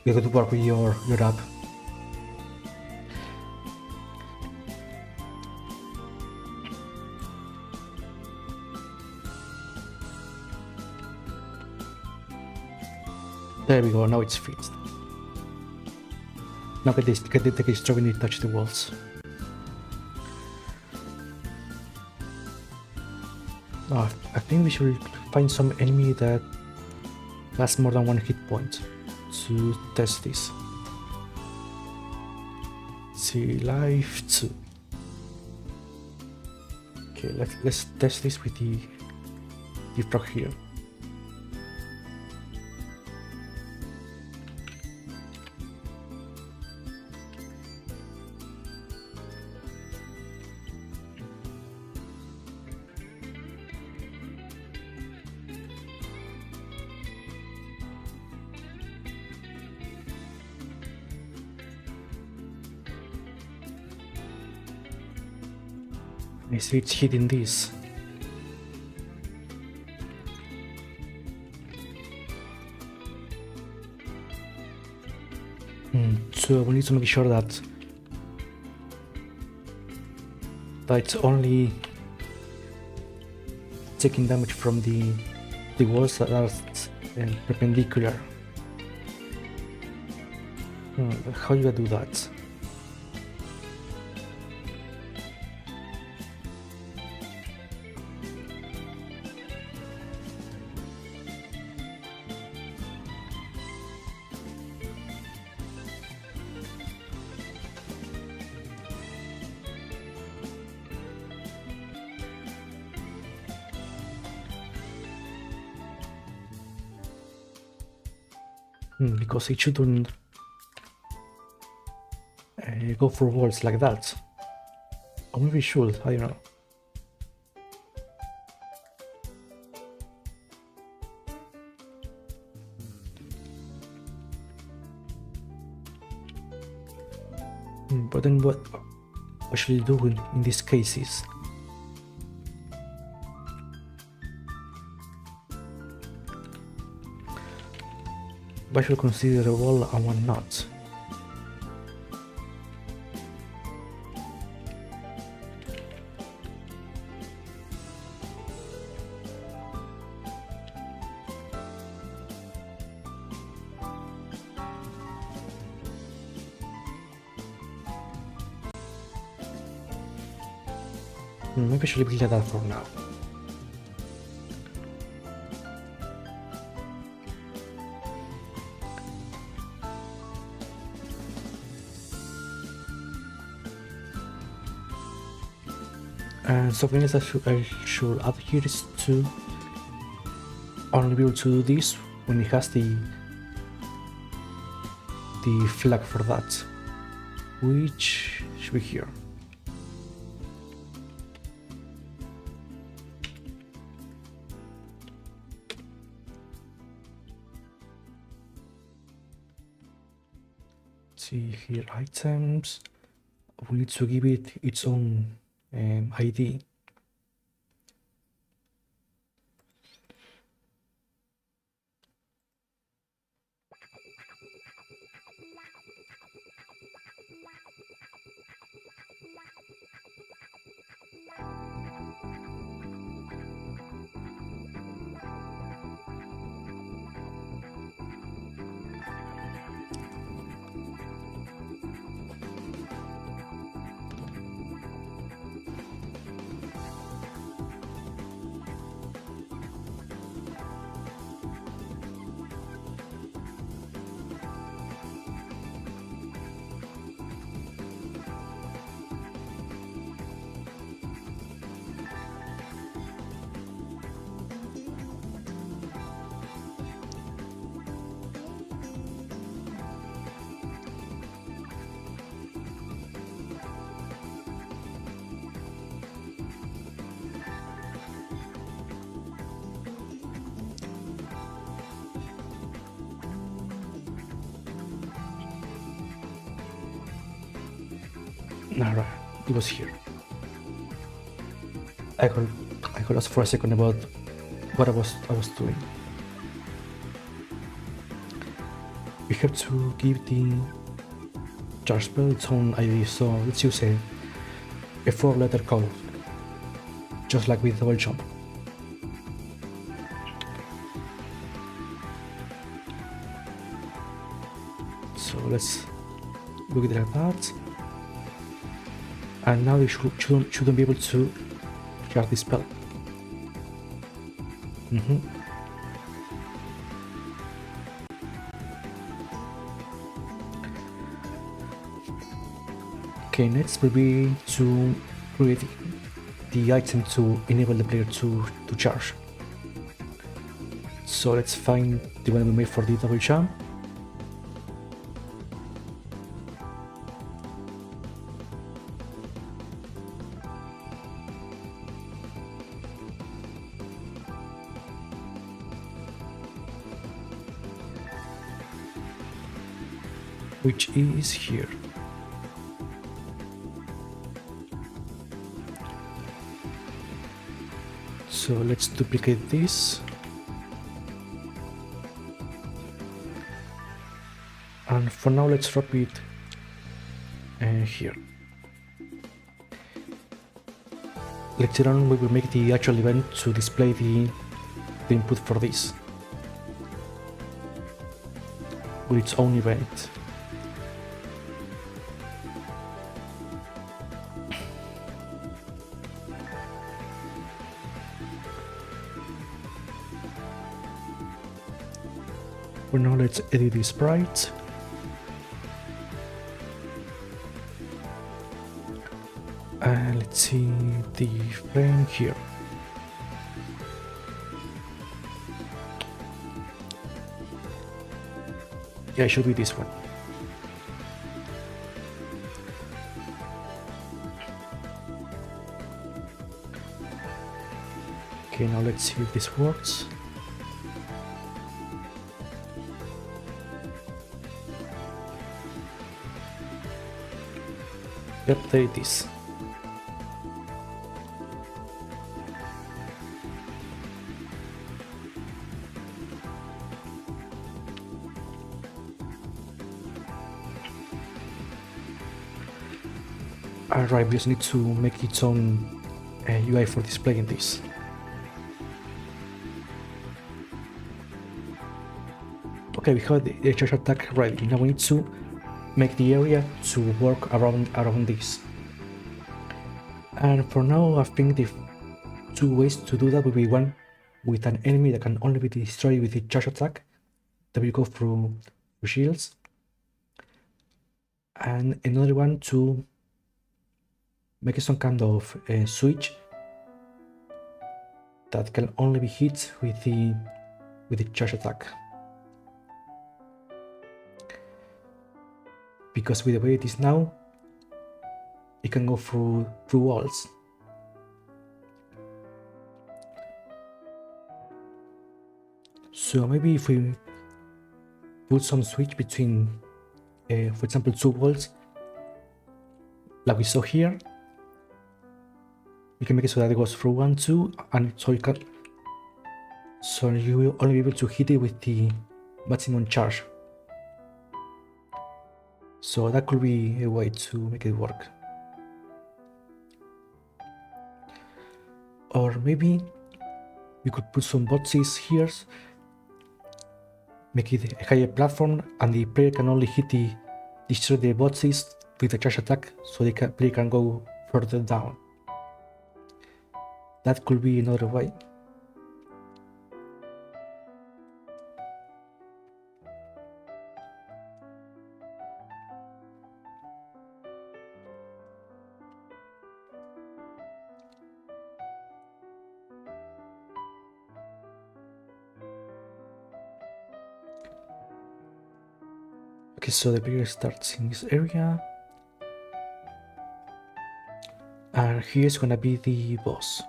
good work with your app. There we go, now it's fixed. Now get the case when you touch the walls. I think we should find some enemy that has more than one hit point to test this. See, life 2. Okay, let's test this with the frog here. I see it's hitting this. So we need to make sure that it's only taking damage from the walls that are perpendicular. How do I do that? Because it shouldn't go for walls like that. Or maybe it should, I don't know. But then what should you do in these cases? I should consider a wall and one not. Maybe I should leave it like that for now. And something else I should add here is to only be able to do this when it has the flag for that, which should be here. See here, items. We need to give it its own ID. Alright, it was here. I got lost for a second about what I was doing. We have to give the charge spell its own ID, so let's use a 4-letter code, just like with double jump. So let's look at that. And now they shouldn't be able to cast this spell. Okay, next will be to create the item to enable the player to charge. So let's find the one we made for the double jump. Which is here. So let's duplicate this. And for now, let's drop it here. Later on, we will make the actual event to display the input for this with its own event. For now, let's edit the sprite. And let's see the frame here. Yeah, it should be this one. Okay, now let's see if this works. Yep, there it is. Alright, we just need to make its own UI for displaying this. Okay, we have the charge attack ready. Now we need to make the area to work around this. And for now, I think the two ways to do that will be one with an enemy that can only be destroyed with the charge attack, that will go through shields, and another one to make some kind of switch that can only be hit with the charge attack. Because with the way it is now, it can go through walls. So maybe if we put some switch between, for example, two walls, like we saw here, we can make it so that it goes through 1, 2, and so you will only be able to hit it with the maximum charge. So that could be a way to make it work. Or maybe we could put some boxes here, make it a higher platform, and the player can only destroy the boxes with a charge attack, so the player can go further down. That could be another way. Okay, so the player starts in this area, and here's gonna be the boss.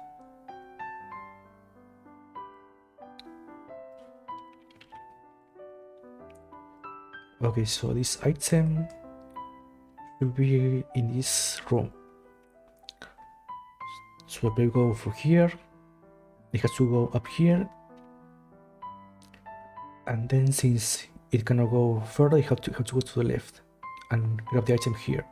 Okay, so this item will be in this room. So the player go through here, it has to go up here, and then since it cannot go further, it have to go to the left and grab the item here.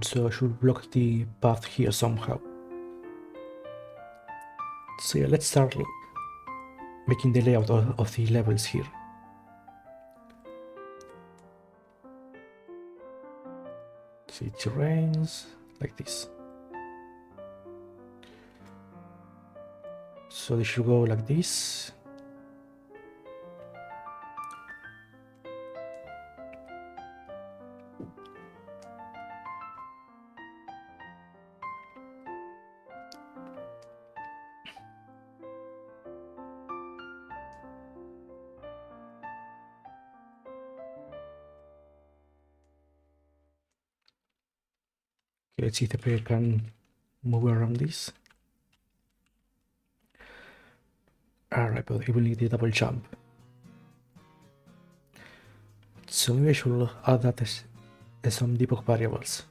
So I should block the path here somehow. So yeah, let's start making the layout of the levels here. See, terrains like this. So they should go like this. Okay, let's see if the player can move around this. Alright, but he will need a double jump. So maybe I should add that as some debug variables.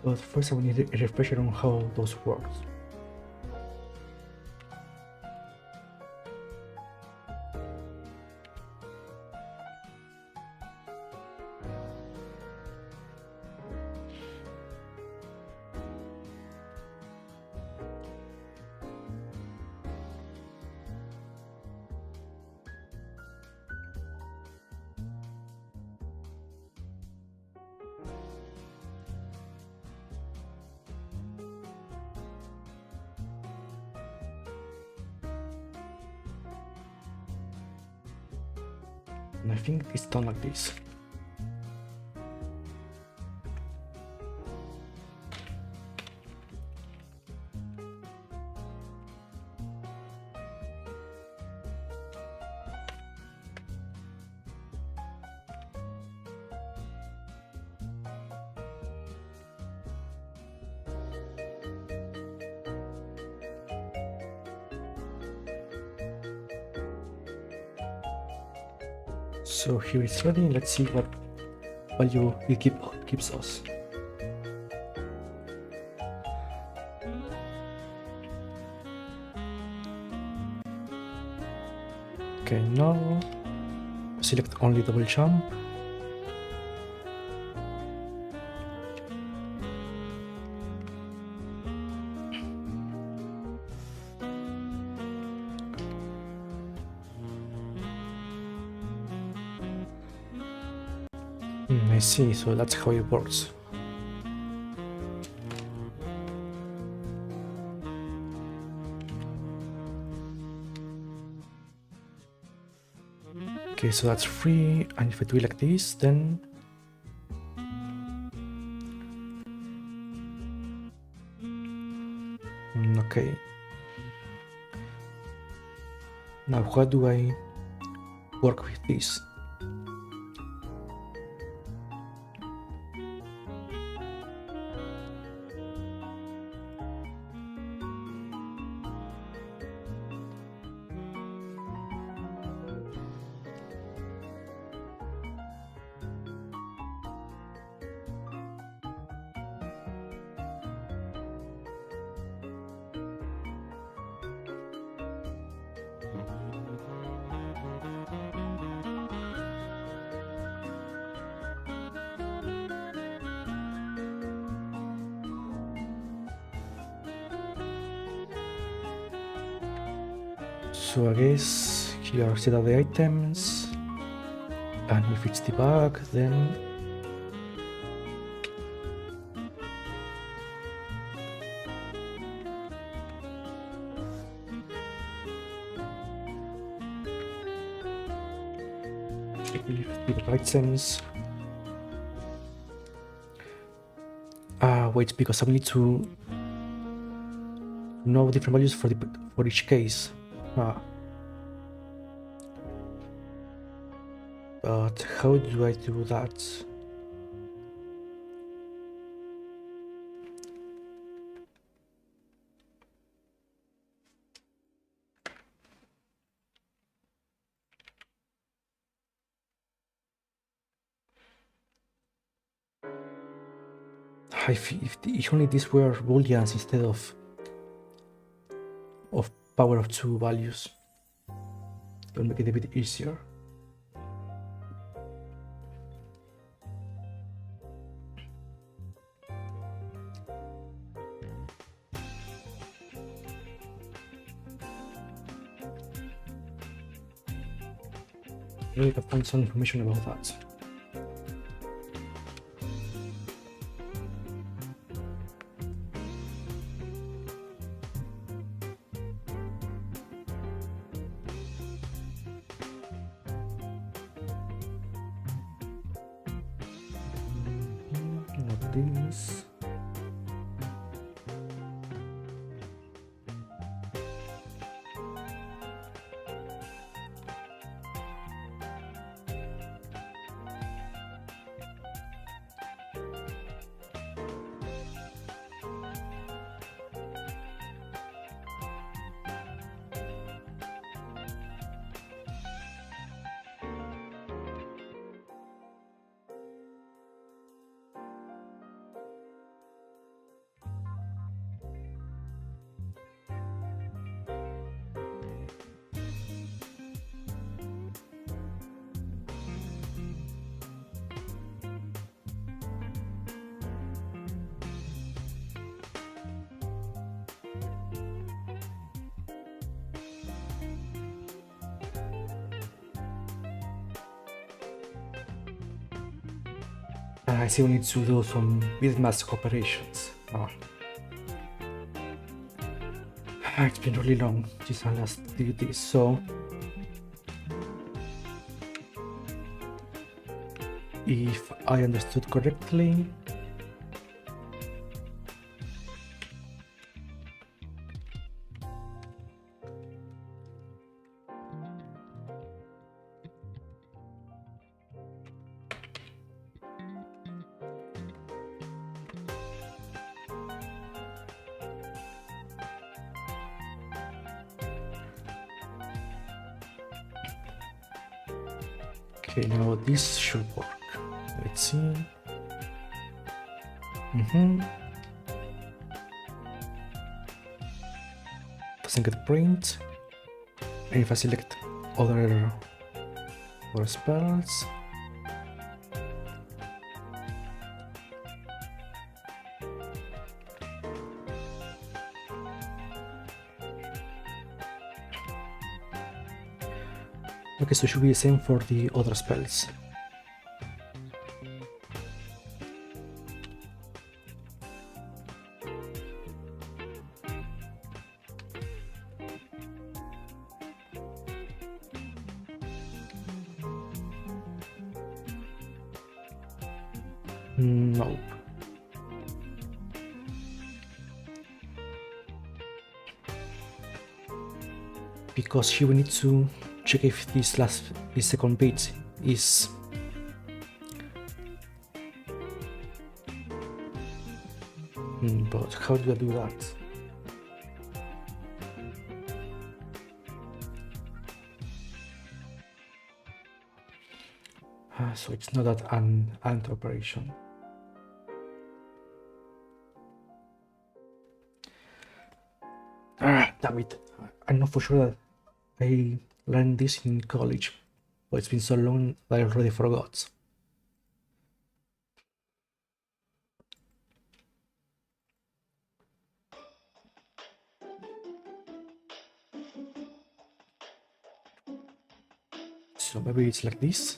But first I will need a refresher on how those work. And I think it's done like this. So here it's ready. Let's see what value it gives us. Okay, now select only double jump. I see, so that's how it works. Okay, so that's free, and if I do it like this, then okay. Now how do I work with this? So I guess here set up the items, and if it's debug, then debug items. Wait, because I need to know different values for each case. But how do I do that? If only these were booleans instead of power of two values, it will make it a bit easier. Maybe I can find some information about that. Not this. I still need to do some with-mask operations. It's been really long since I last did this, so if I understood correctly, okay, now this should work. Let's see. Doesn't get print. And if I select other spells, okay, so it should be the same for the other spells. Nope. Because here we need to check if this second bit is but how do I do that? So it's not that an AND operation. Damn it. I know for sure that I learned this in college, but it's been so long that I already forgot. So maybe it's like this.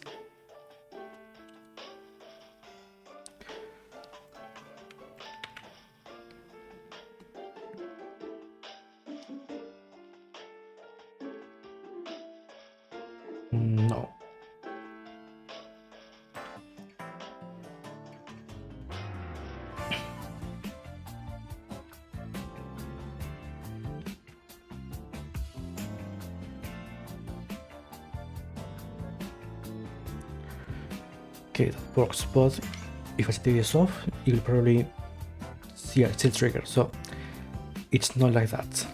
No. Okay, that works, but if I set this off, you'll probably see a still trigger, so it's not like that.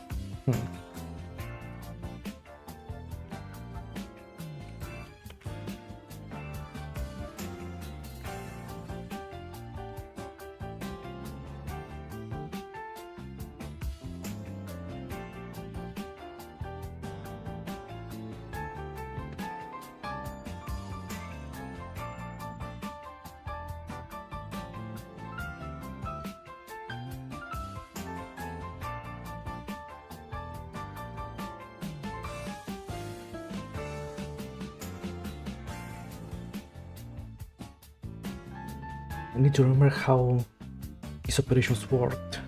I need to remember how these operations worked.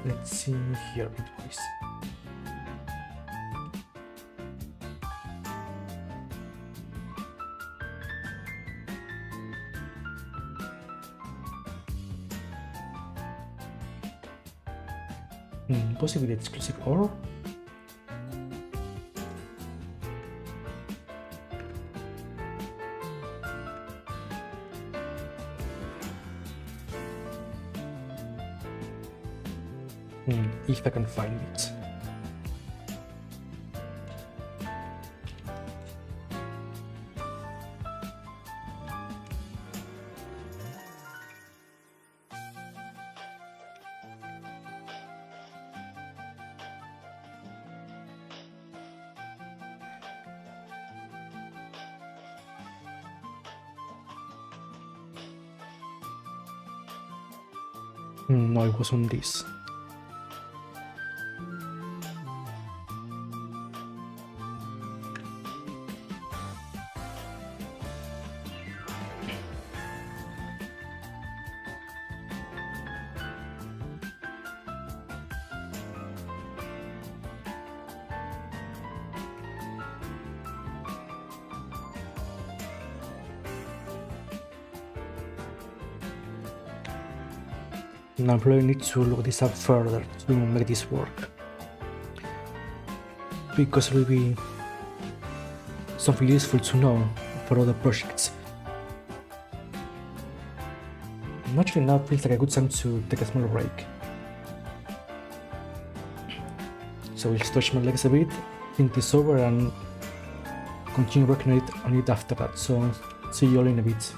Let's see here, please. Possibly exclusive or if I can find it. No, it was on this. Now I probably need to look this up further to make this work, because it will be something useful to know for other projects. Actually, now feels like a good time to take a small break. So we'll stretch my legs a bit, think this over, and continue working on it after that. So see you all in a bit.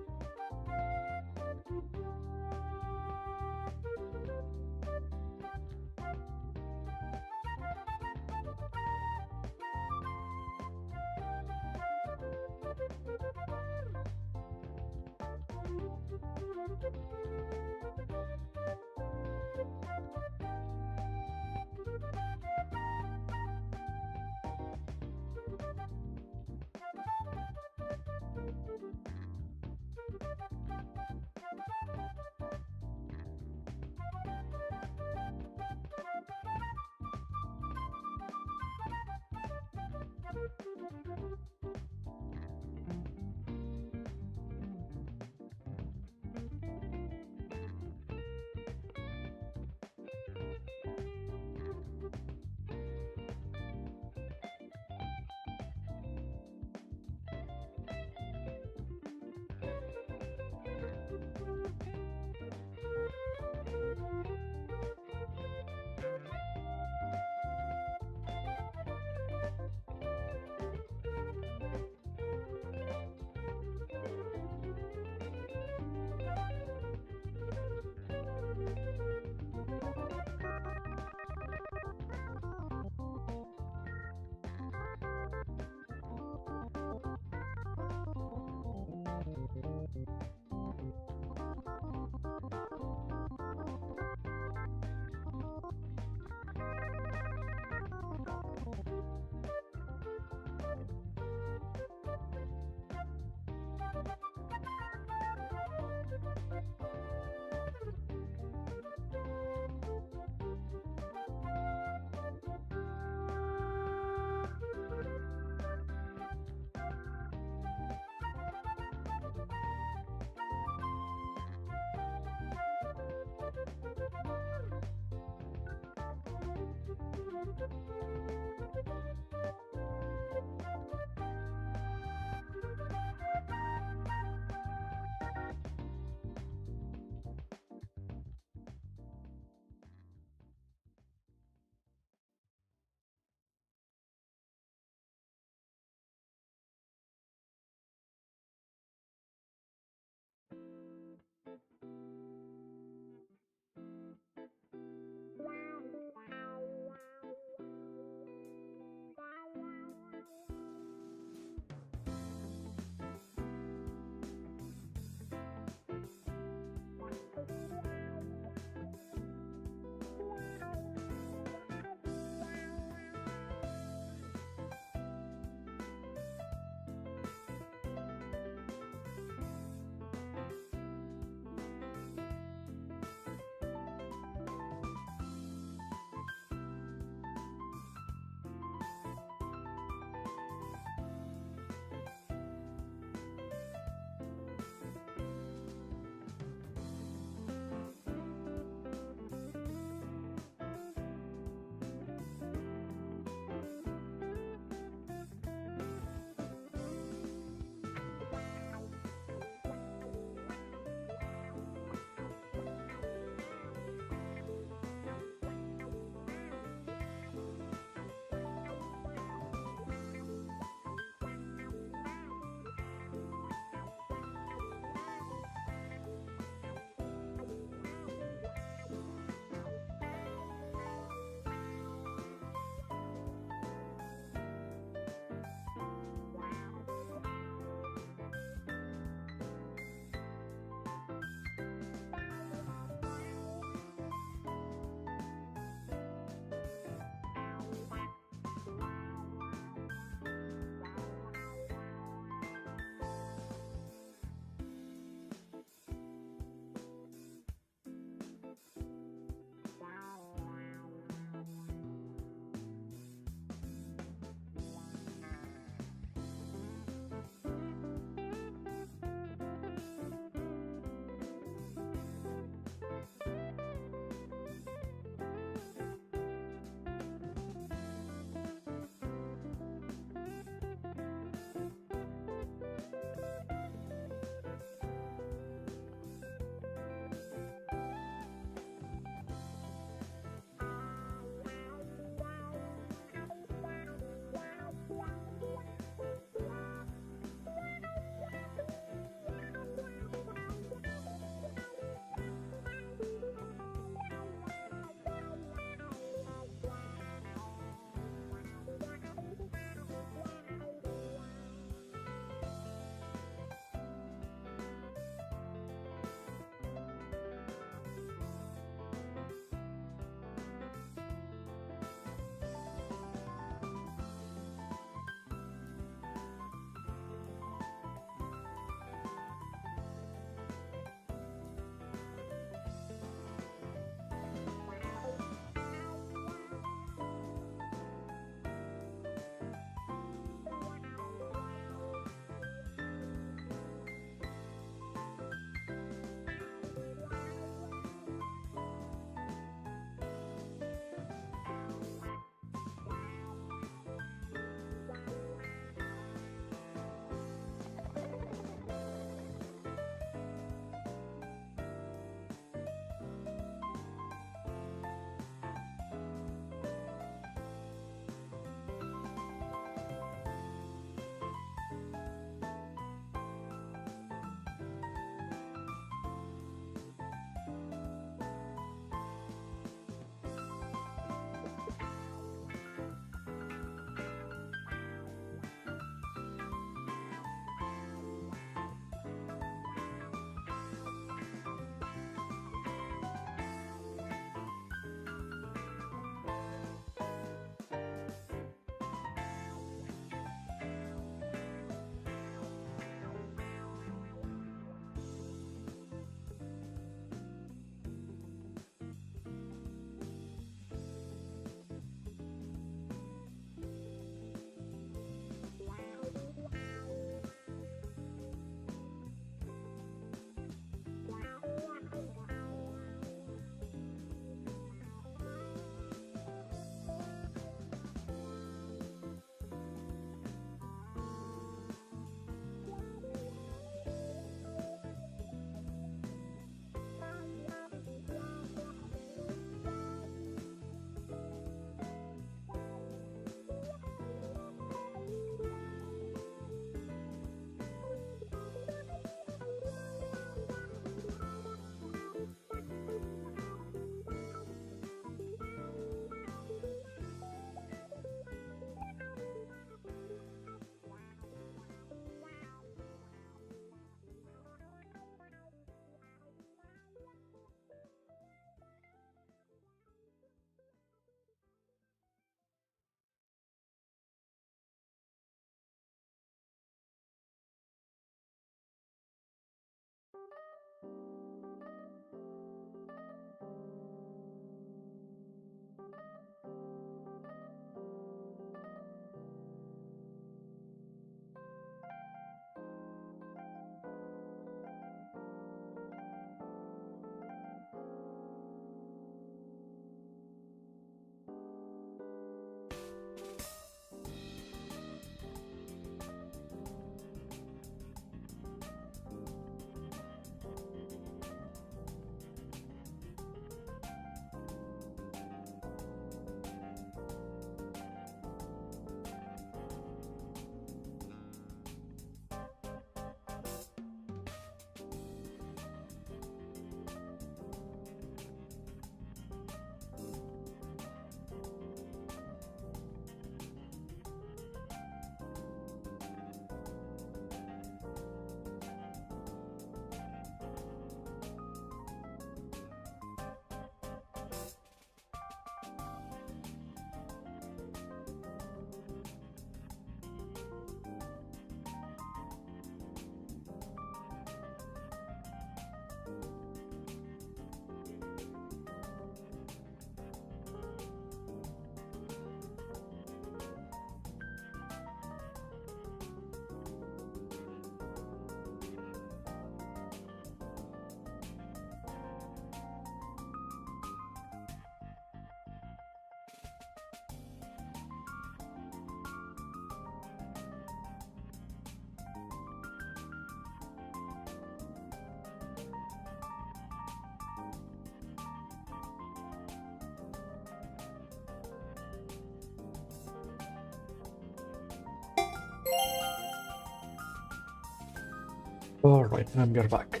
Alright, and we are back.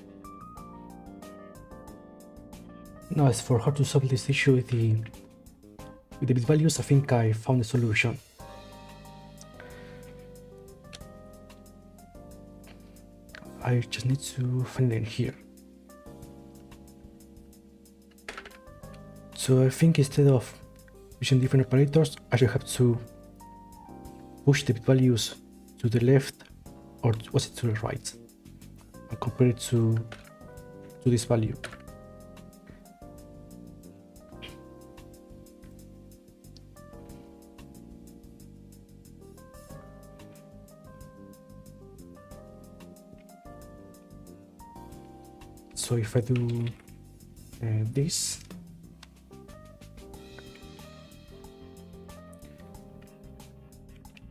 Now, as for how to solve this issue with the bit values, I think I found a solution. I just need to find it in here. So I think instead of using different operators, I should have to push the bit values to the left, or was it to the right, and compare it to this value. So if I do this,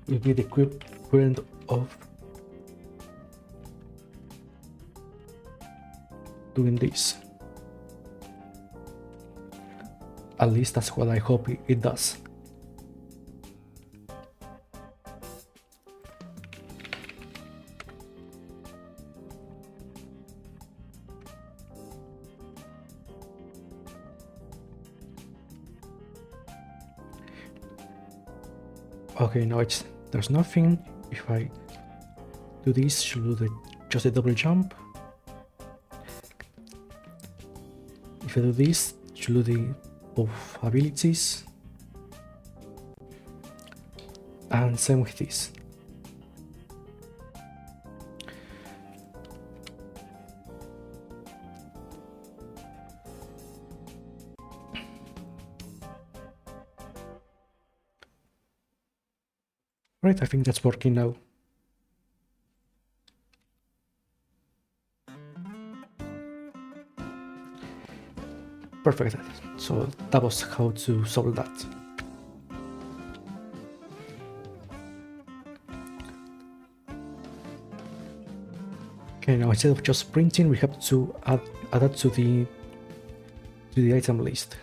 it will be the equivalent of doing this. At least that's what I hope it does. Okay, now there's nothing. If I do this, should do just a double jump. If I do this, should do the both abilities, and same with this. Right, I think that's working now. Perfect. So that was how to solve that. Okay, now instead of just printing, we have to add that to the item list.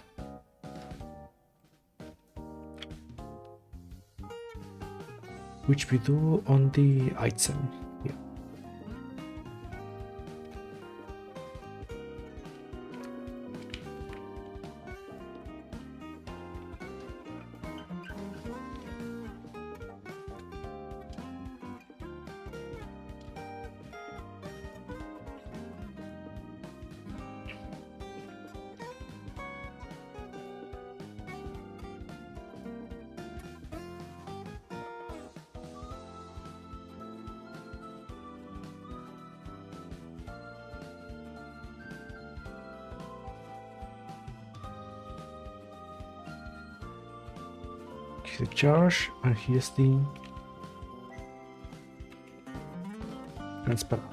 Which we do on the item here. The charge, and here's the transparent.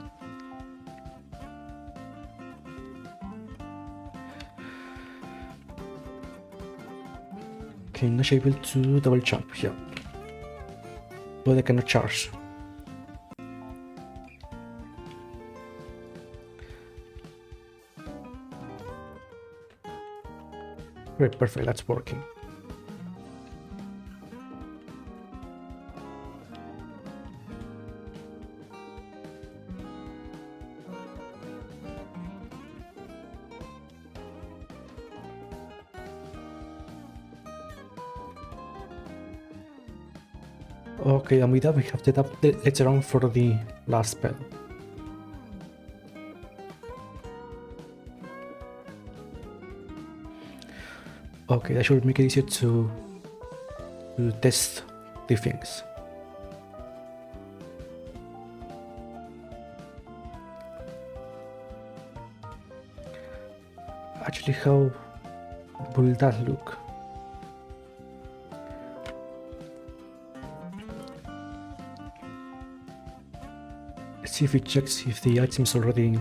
Okay, not able to double jump here, but I cannot charge. Great, perfect, that's working. Okay, and with that we have set up later on for the last spell. Okay, that should make it easier to test the things. Actually, how will that look? Let's see if it checks if the item is already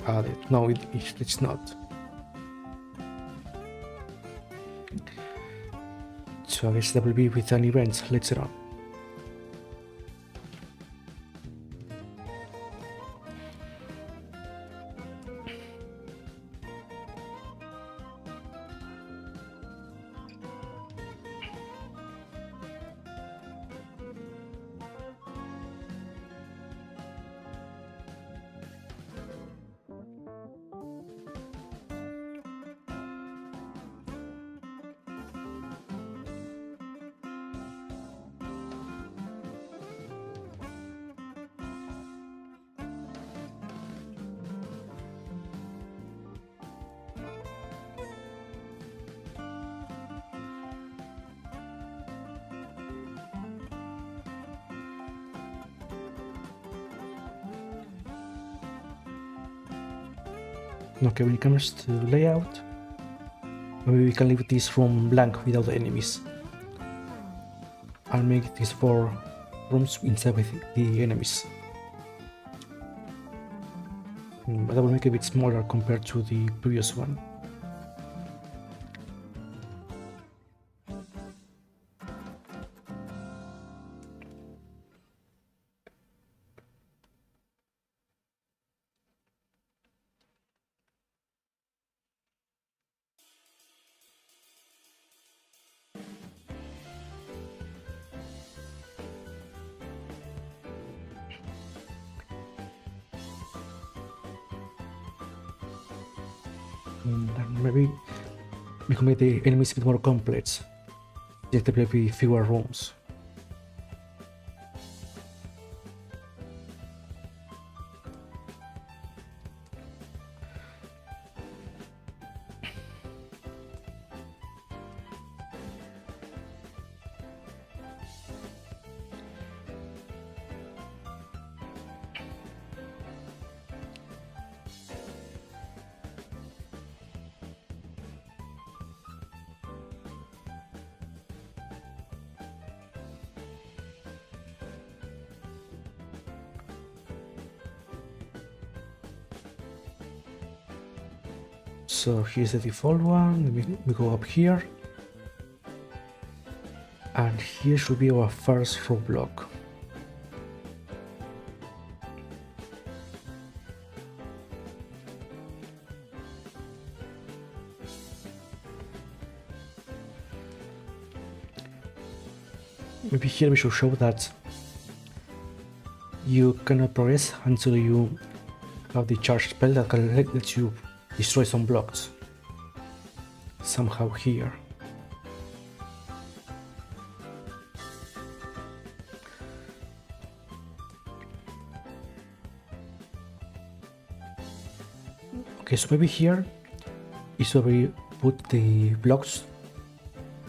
added. No, it's not. So I guess that will be with an event later on. Okay, when it comes to layout, maybe we can leave this room blank without the enemies. I'll make these 4 rooms inside with the enemies. But that will make it a bit smaller compared to the previous one. And maybe we can make the enemies a bit more complex, just to play with fewer rooms. So here's the default one. We go up here, and here should be our first row block. Maybe here we should show that you cannot progress until you have the charge spell that can let you destroy some blocks. Somehow here. Okay, so maybe here is where we put the blocks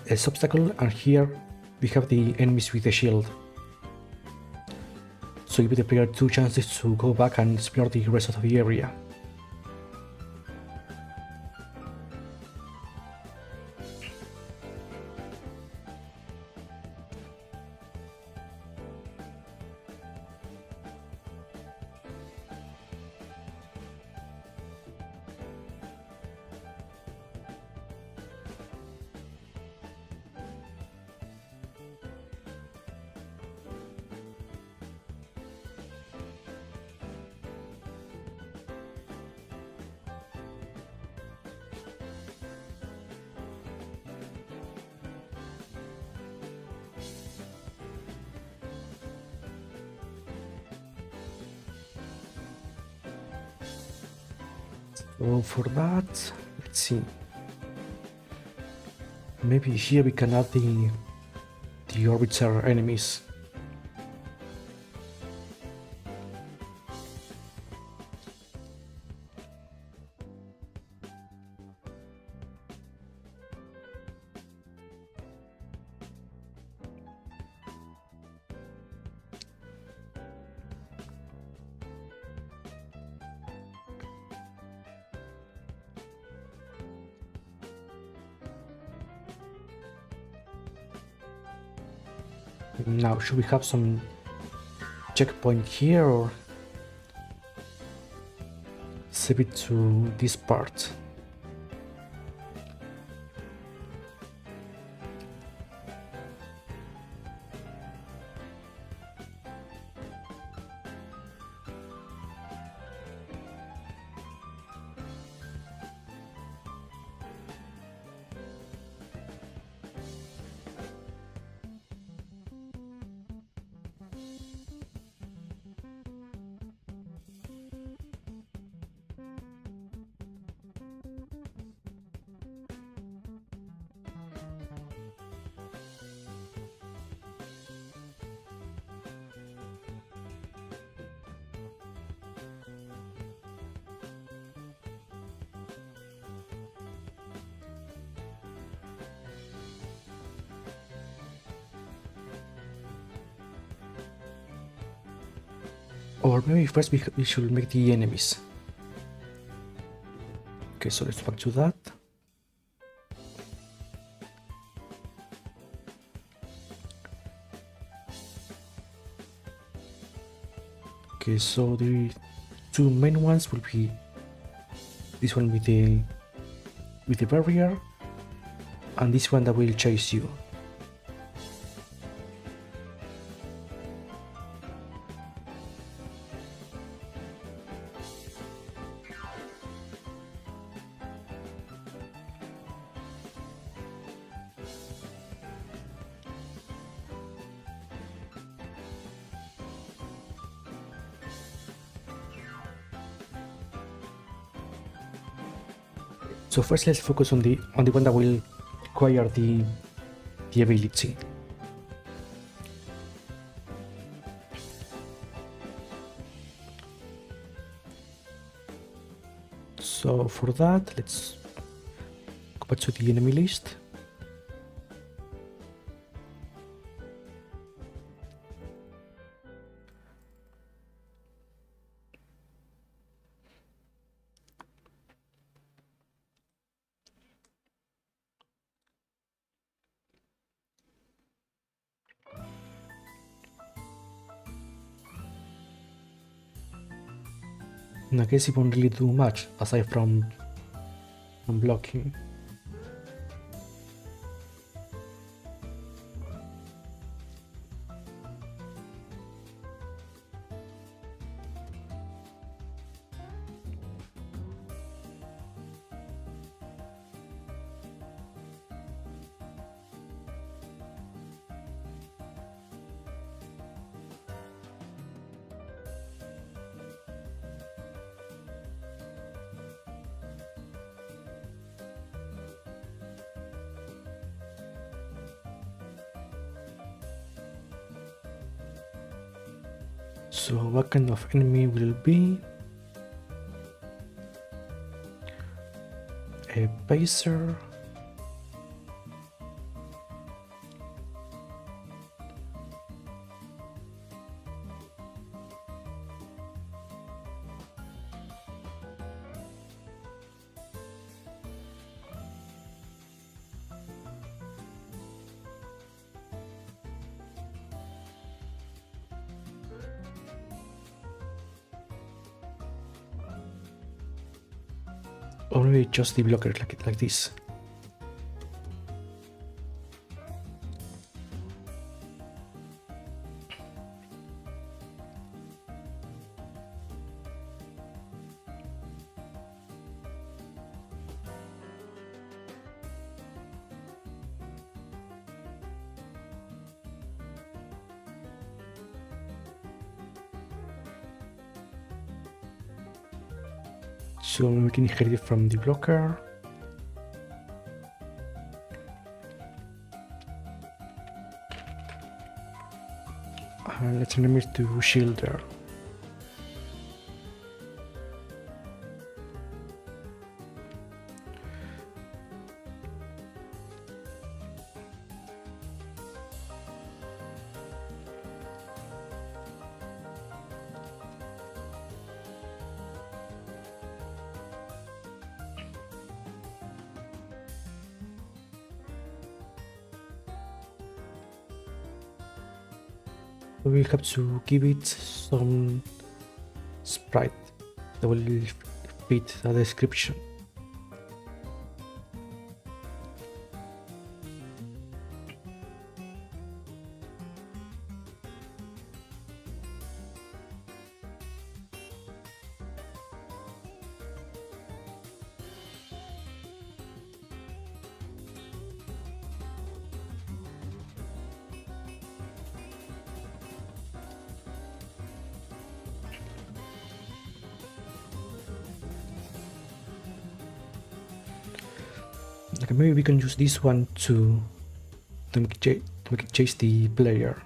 as obstacle, and here we have the enemies with the shield. So give the player 2 chances to go back and explore the rest of the area. So for that, let's see. Maybe here we can add the orbiter enemies. Now, should we have some checkpoint here or save it to this part? Or maybe first we should make the enemies. Okay, so let's back to that. Okay, so the two main ones will be this one with the barrier and this one that will chase you. So first let's focus on the one that will require the ability. So for that, let's go back to the enemy list. And I guess it won't really do much aside from blocking. So what kind of enemy will it be? A pacer. Or maybe just the blocker like this. So we can inherit it from the blocker. And let's remember to shield there. We have to give it some sprite that will fit the description. Like maybe we can use this one to make it chase the player.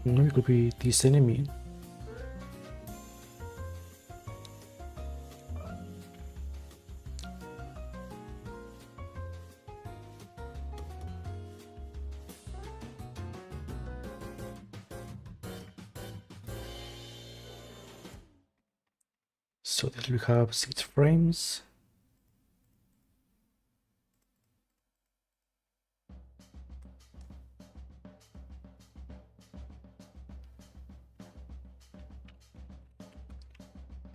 No, it could be this enemy. So that we have 6 frames.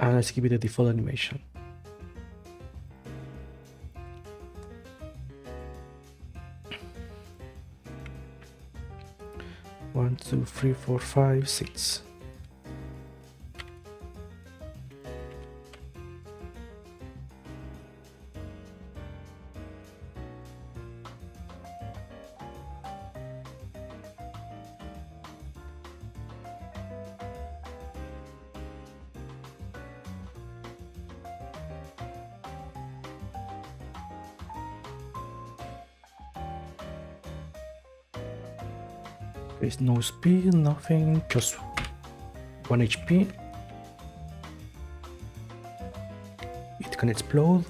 And let's give it a default animation. One, two, three, four, five, six. There's no speed, nothing, just 1 HP. It can explode.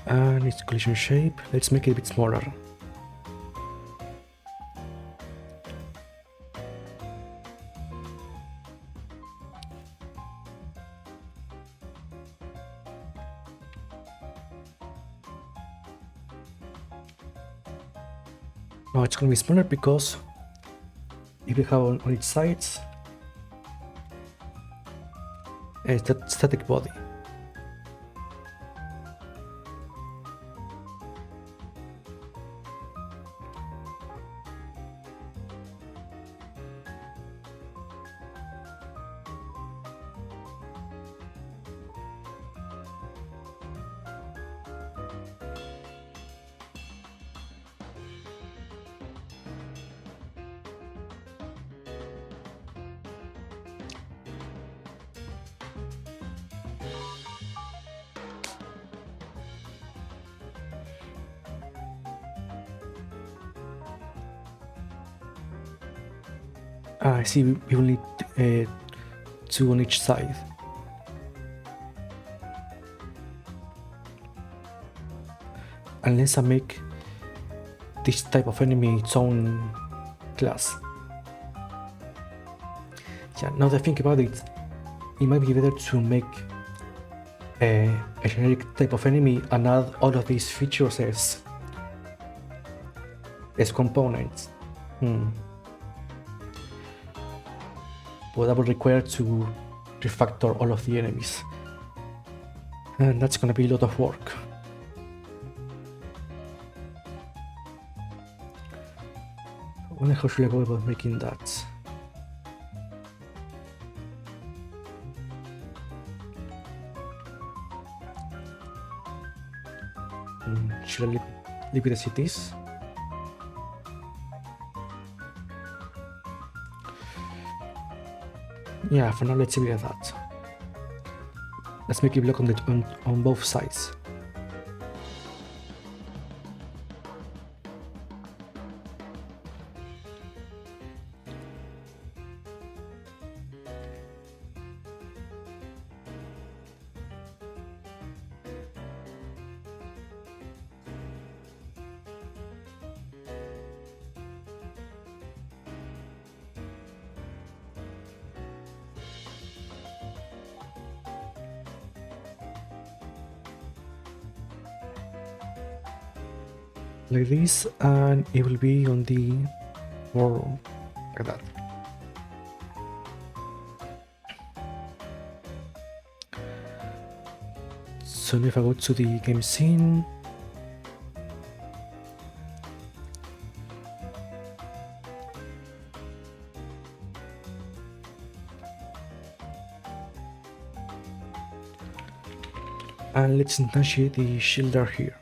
And its collision shape, let's make it a bit smaller. Now it's going to be smaller because if you have on its sides a static body. I see we will need 2 on each side. Unless I make this type of enemy its own class. Yeah, now that I think about it, it might be better to make a generic type of enemy and add all of these features as components. But that would require to refactor all of the enemies. And that's gonna be a lot of work. How should I go about making that? Should I leave it as it is? Yeah, for now let's leave it at that. Let's make it block on both sides. Like this, and it will be on the war room, like that. So if I go to the game scene, and let's instantiate the shielder here.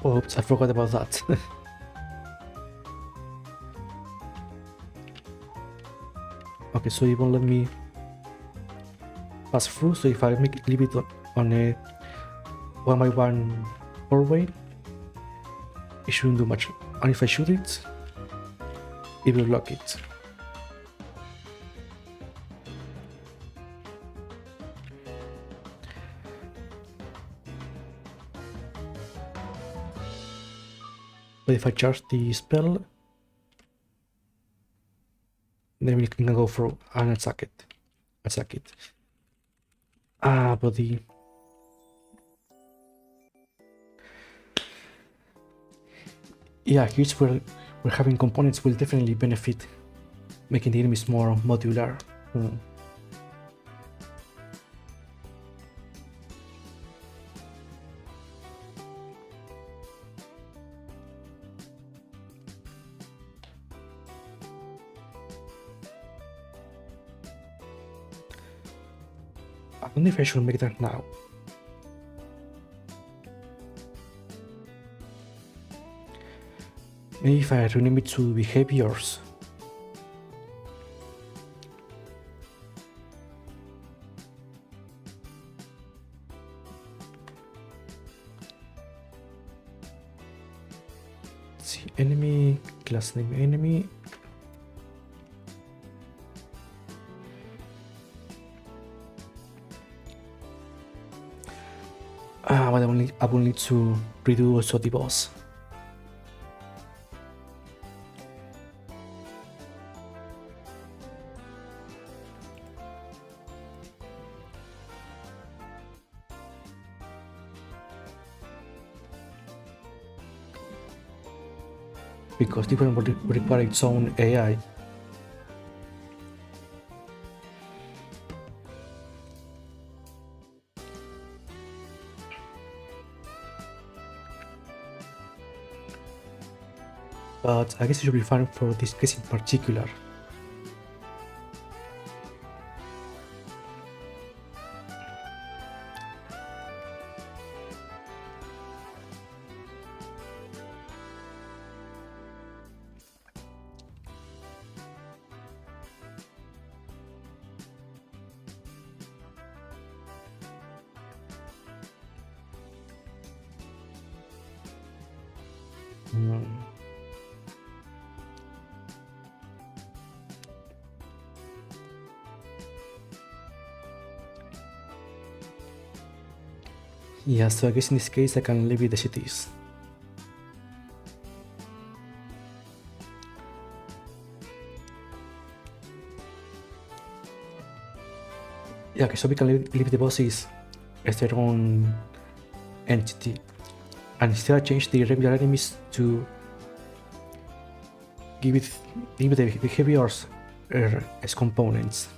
Oops, I forgot about that. Okay, so it won't let me pass through, so if I leave it on a 1x1 doorway, it shouldn't do much. And if I shoot it, it will lock it. But if I charge the spell, then we can go through and attack it. But the... Yeah, here's where having components will definitely benefit, making the enemies more modular. I don't know if I should make that now. Maybe if I rename it to behaviors. Let's see, enemy, class name enemy. But I will need to redo also the boss. Because different will require its own AI. But I guess it should be fine for this case in particular. Yeah, so I guess in this case I can leave it as it is. Yeah, okay, so we can leave the bosses as their own entity. And instead I change the regular enemies to give it the behaviors as components.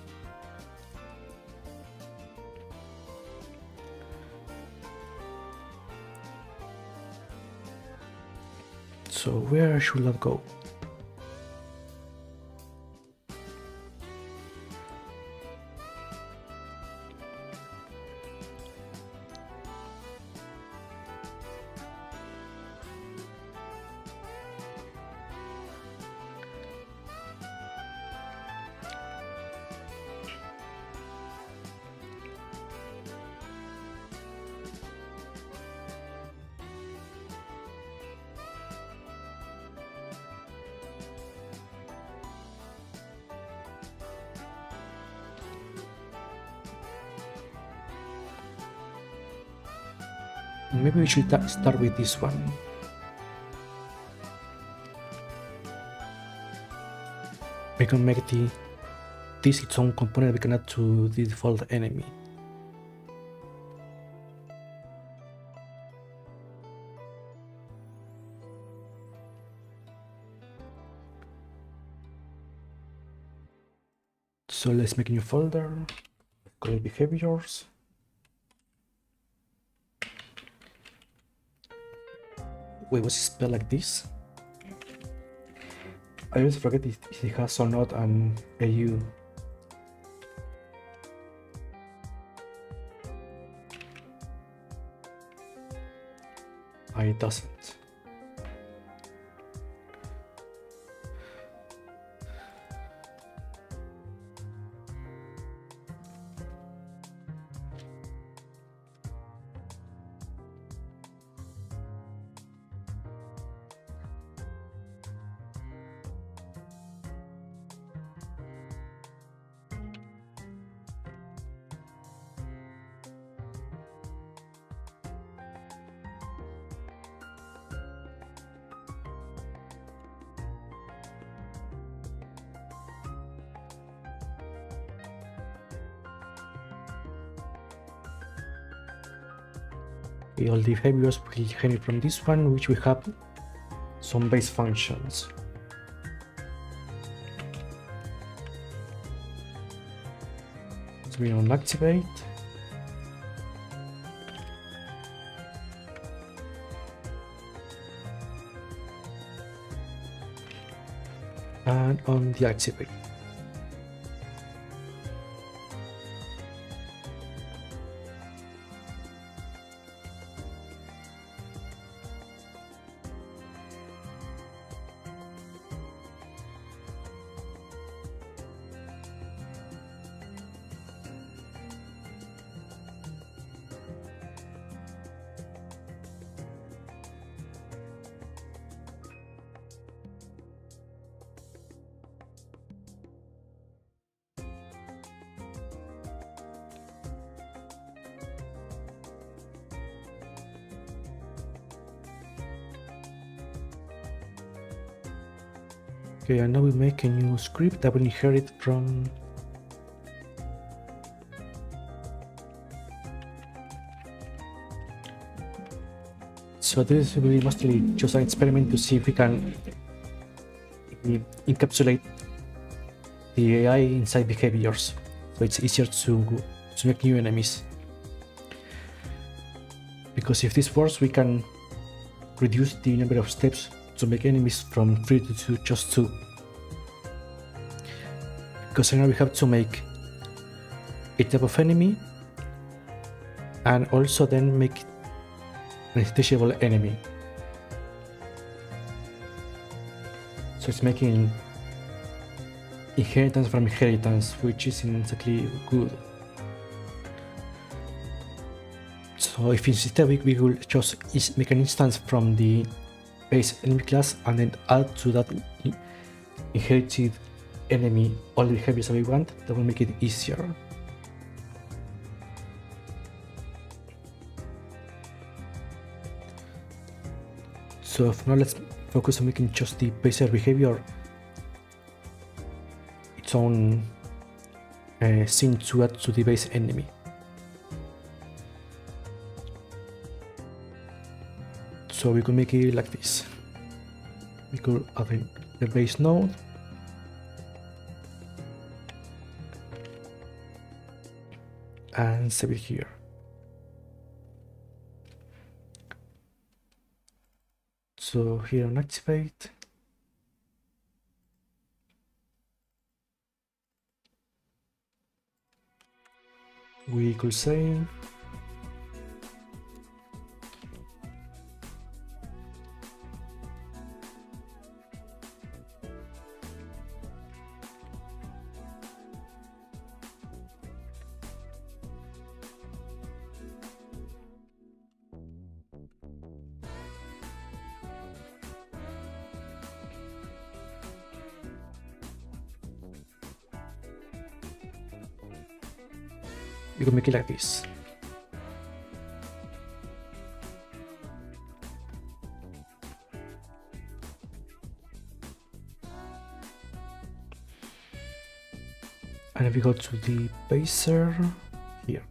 So where should that go? Maybe we should start with this one. We can make this its own component we can add to the default enemy. So let's make a new folder, call it behaviors. Wait, was it spelled like this? I always forget if it has or not an AU. it doesn't. All the behaviors will inherit from this one, which we have some base functions. So we don't activate. And on deactivate. Okay, and now we make a new script that will inherit from so this will be mostly just an experiment to see if we can encapsulate the AI inside behaviors, so it's easier to make new enemies. Because if this works, we can reduce the number of steps to make enemies from 3 to just 2. Because now we have to make a type of enemy and also then make an indistinguishable enemy. So it's making inheritance from inheritance, which isn't exactly good. So if instead we will just make an instance from the base enemy class and then add to that inherited enemy all the behaviors that we want, that will make it easier. So for now, let's focus on making just the base behavior its own scene to add to the base enemy. So we could make it like this. We could add the base node, and save it here. So here on activate, we could say you can make it like this. And if we go to the baser here,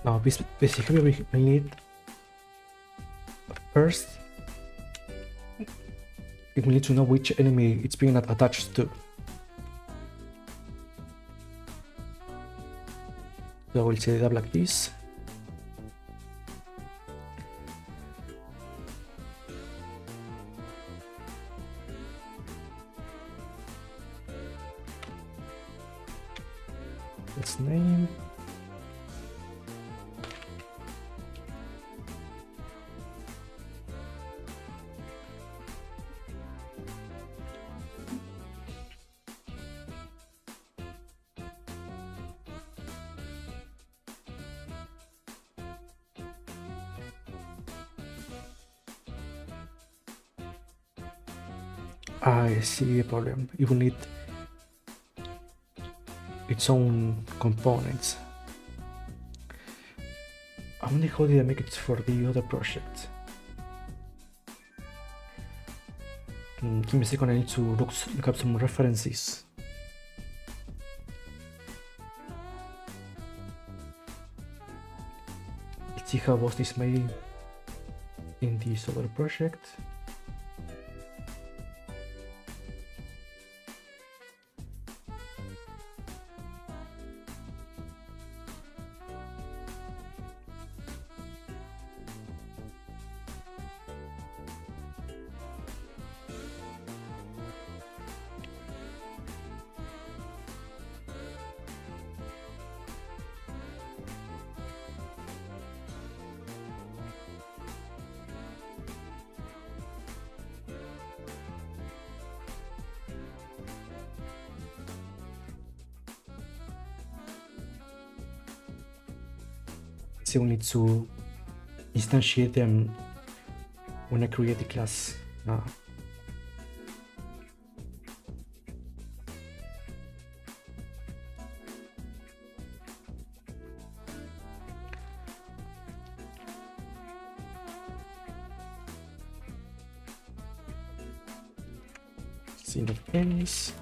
now basically we need First, we need to know which enemy it's being attached to. So we'll set it up like this. Let's name. I see a problem. It will need its own components. I wonder how did I make it for the other project. Give me a second, I need to look up some references. Let's see how was this made in this other project. So we need to instantiate them when I create the class. See the case.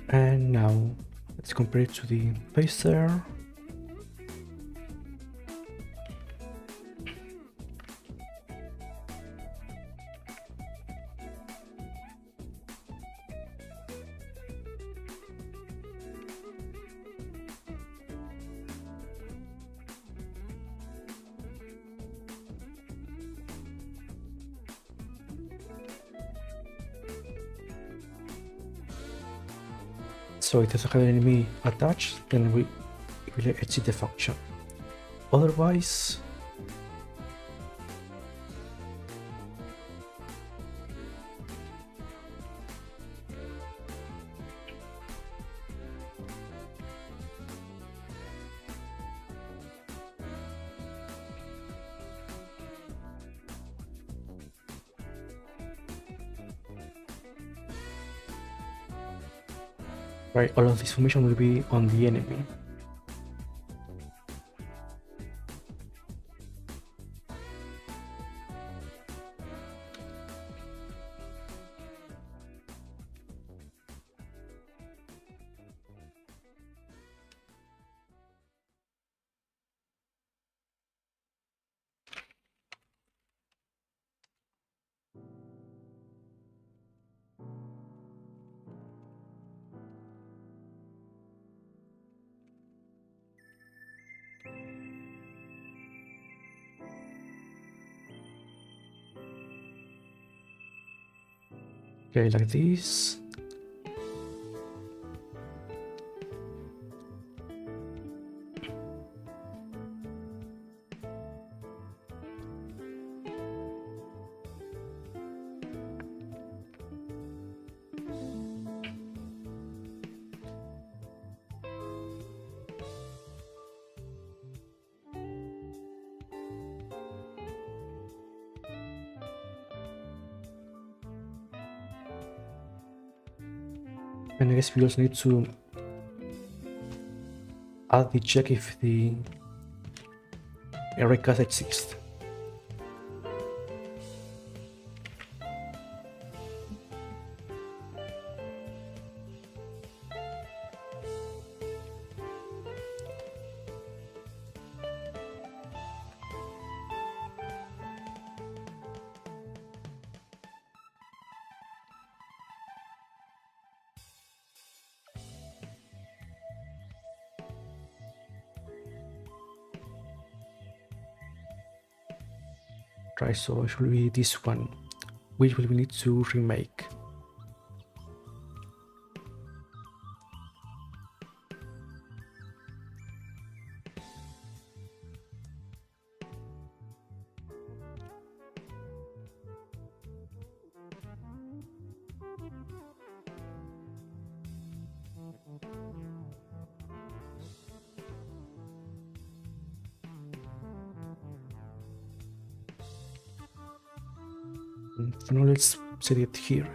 And now let's compare it to the pacer. So it doesn't have an enemy attached, then we will exit the function. Otherwise, right, all of this information will be on the enemy. Okay, like this. And I guess we also need to add the check if the a recast exists. Right, so it should be this one, which we will need to remake. For now, let's set it here.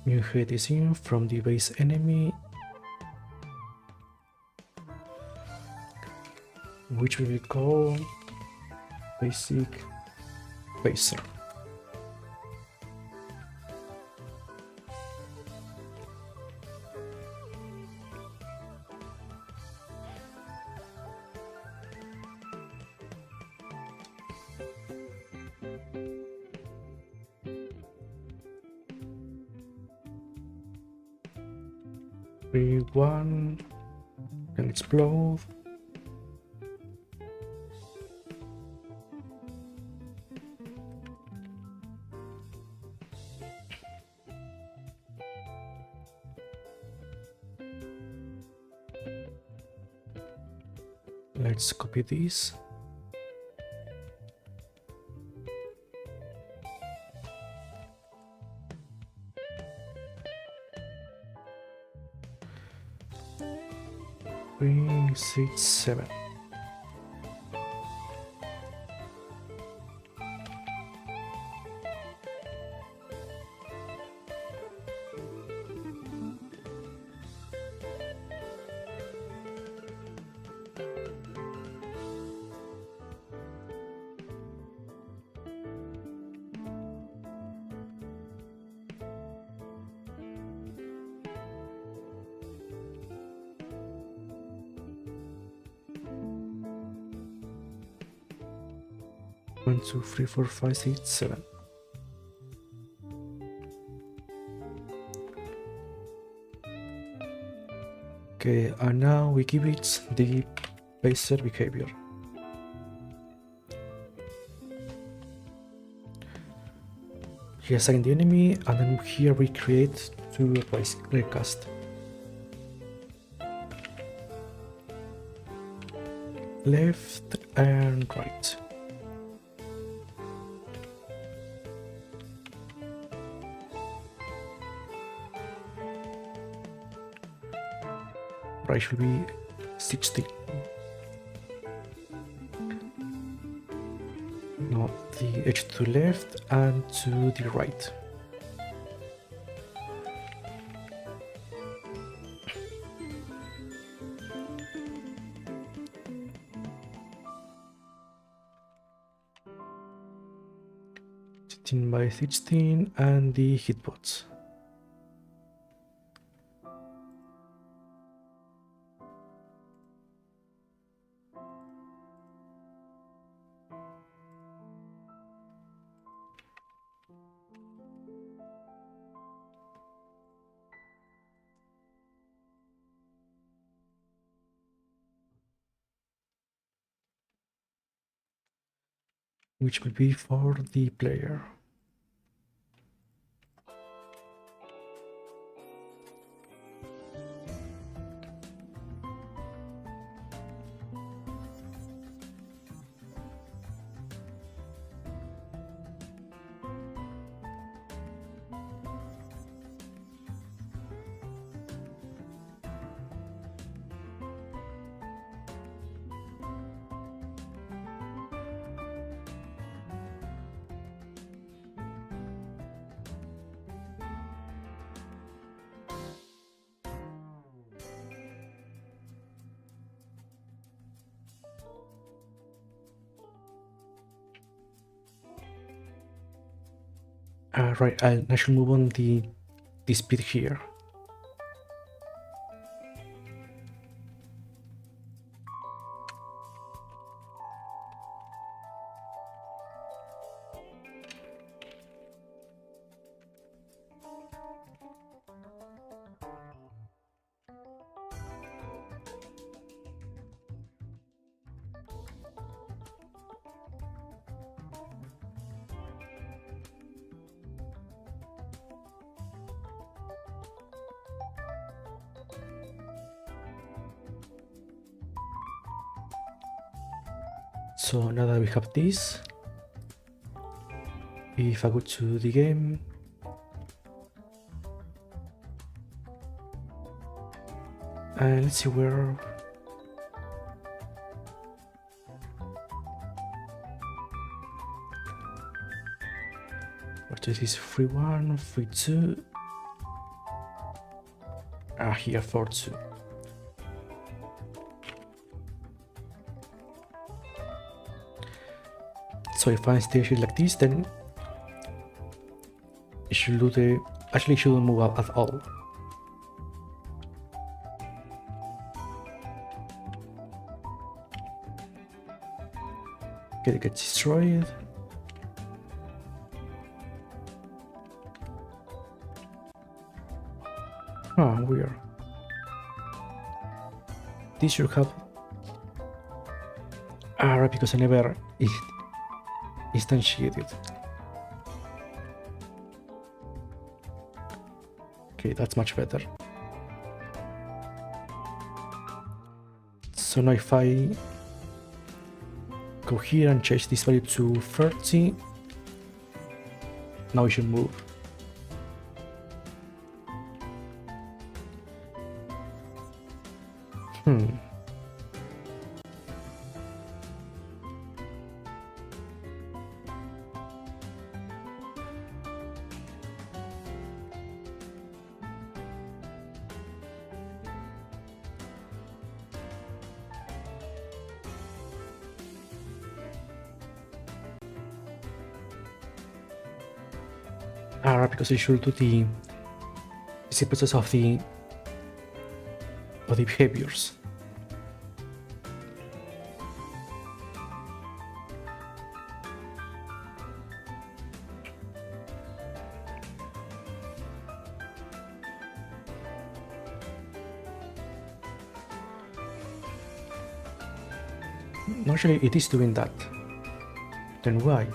New head is in from the base enemy, which we will call basic baser. One can explode. Let's copy this. Three, 6, 7. One, two, three, four, five, six, 7. Okay, and now we give it the baser behavior. He assign the enemy, and then here we create two recast. Left and right. Right should be 60. Now the edge to the left and to the right. By 16 and the hitbox. Which will be for the player. Right, I should move on the speed here. So now that we have this, if I go to the game, and let's see where. What is this? 3-1, 3-2. Here 4-2. So if I stage it like this, then it should do the. Actually, it shouldn't move up at all. Okay, it gets destroyed. Weird. This should have. Right, because I never instantiated. Okay, that's much better. So now if I go here and change this value to 30, now it should move. Because it should do the sequences of the behaviors. No, actually, it is doing that. Then why?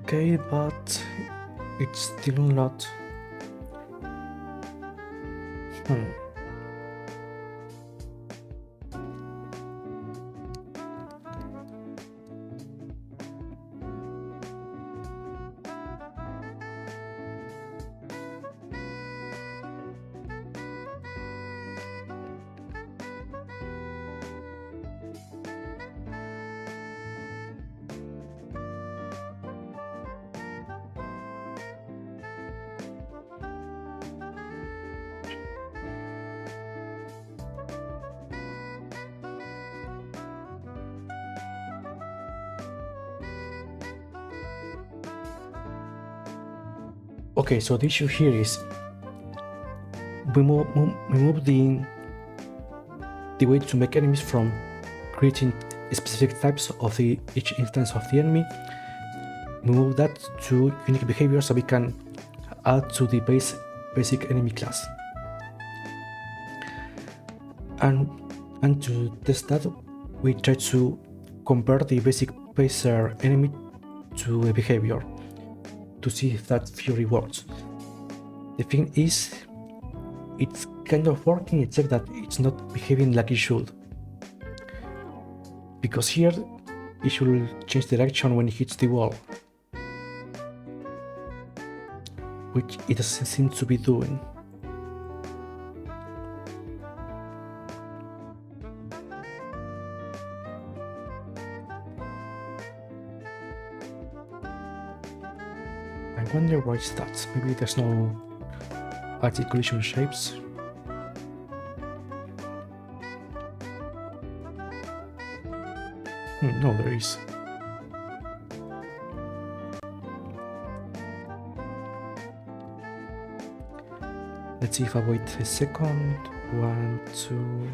Okay, but it's still not. Okay, so the issue here is we move the way to make enemies from creating specific types of each instance of the enemy, move that to unique behavior so we can add to the basic enemy class. And to test that, we try to convert the basic baser enemy to a behavior to see if that theory works. The thing is, it's kind of working except that it's not behaving like it should. Because here, it should change direction when it hits the wall, which it doesn't seem to be doing. I wonder why it's that. Maybe there's no articulation shapes. No, there is. Let's see if I wait a second. 1, 2.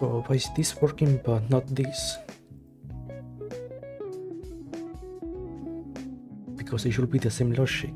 So why is this working but not this? Because it should be the same logic.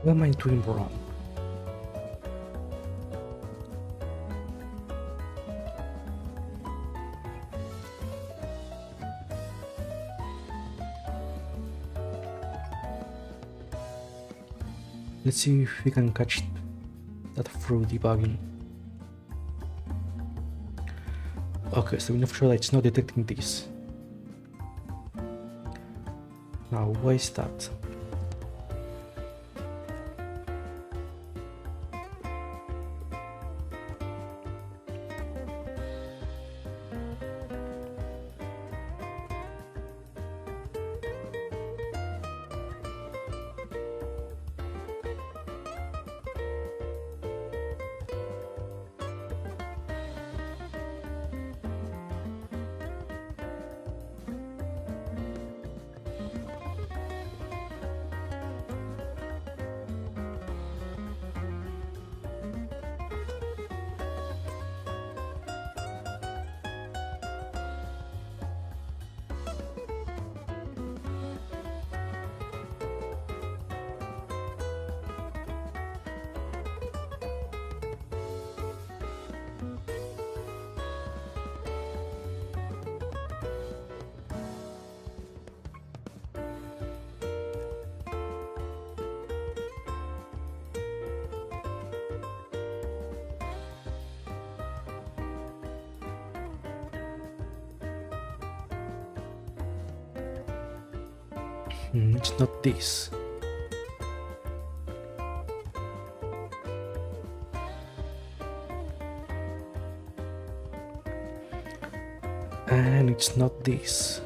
What am I doing wrong? Let's see if we can catch that through debugging. Okay, so we know for sure that it's not detecting this. Now, why is that? It's not this. And it's not this.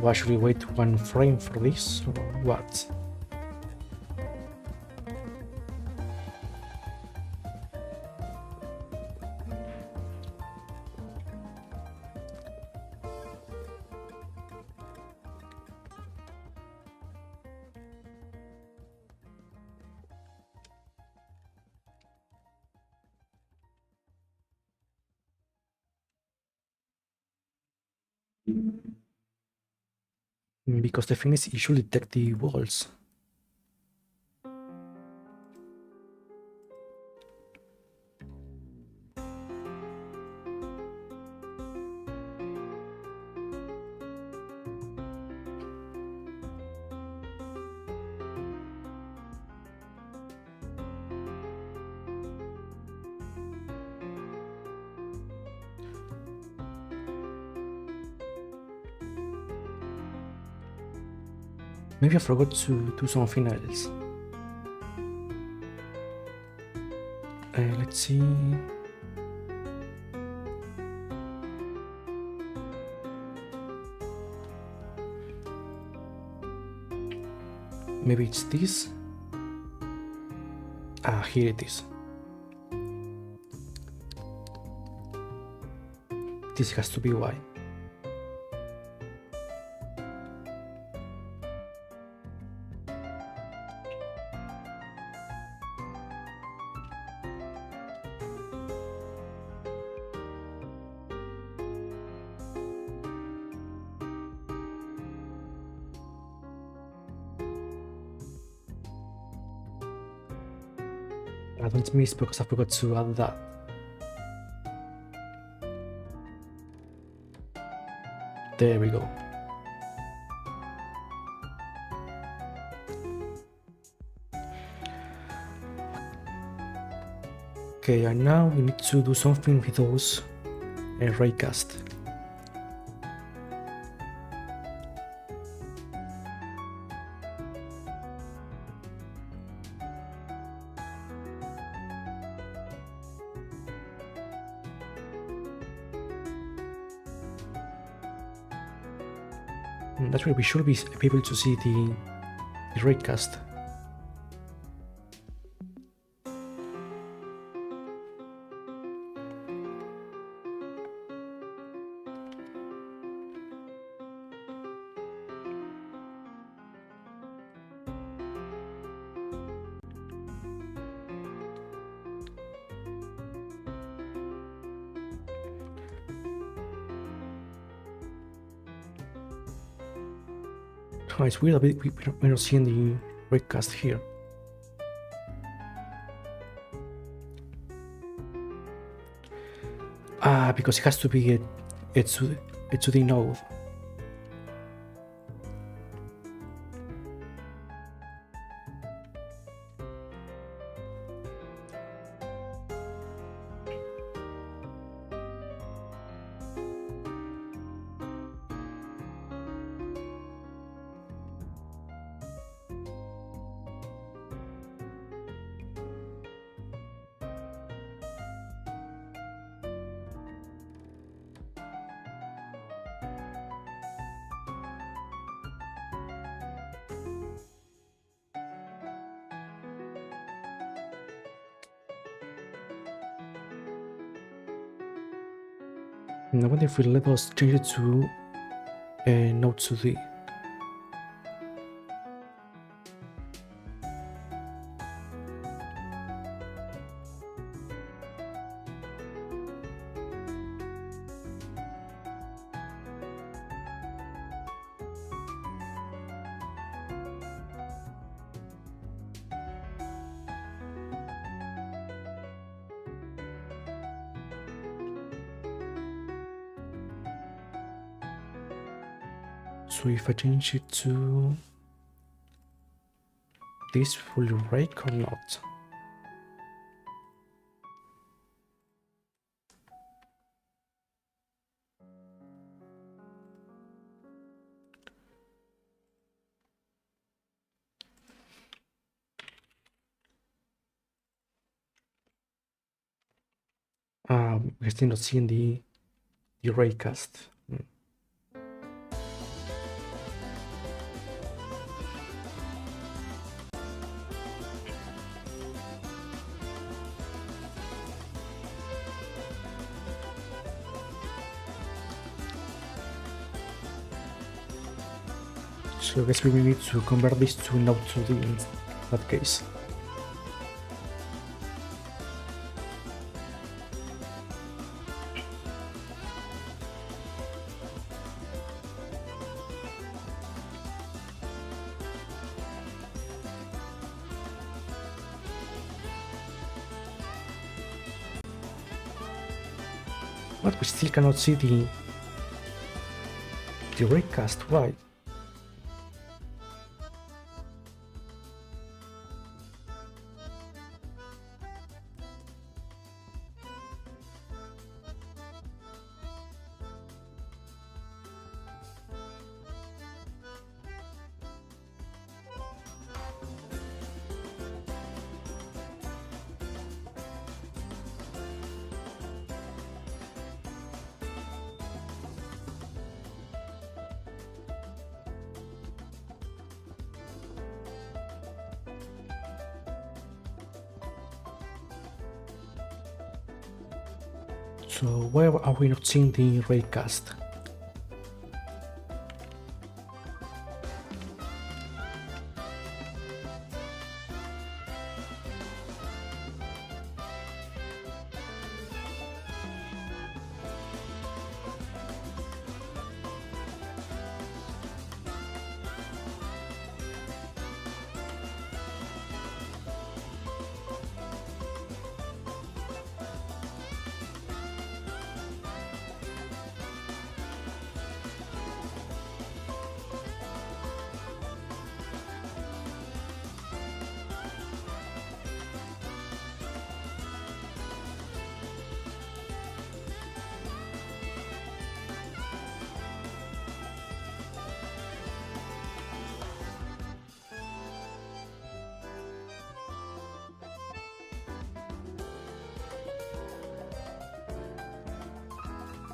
Why should we wait one frame for this, or what? Because the thing is, it should detect the walls. Maybe I forgot to do something else. Let's see. Maybe it's this. Ah, here it is. This has to be why. I don't miss because I forgot to add that. There we go. Okay, and now we need to do something with those raycast. That's where we should be able to see the raycast. Oh, it's weird that we're not seeing the raycast here. Ah, because it has to be a 2D node. Now what if we let us change it to Node 2D? So if I change it to this, will it break or not? We're still not seeing the raycast. So I guess we will need to convert this to Node 2D in that case. But we still cannot see the raycast. Why? So why are we not seeing the raycast?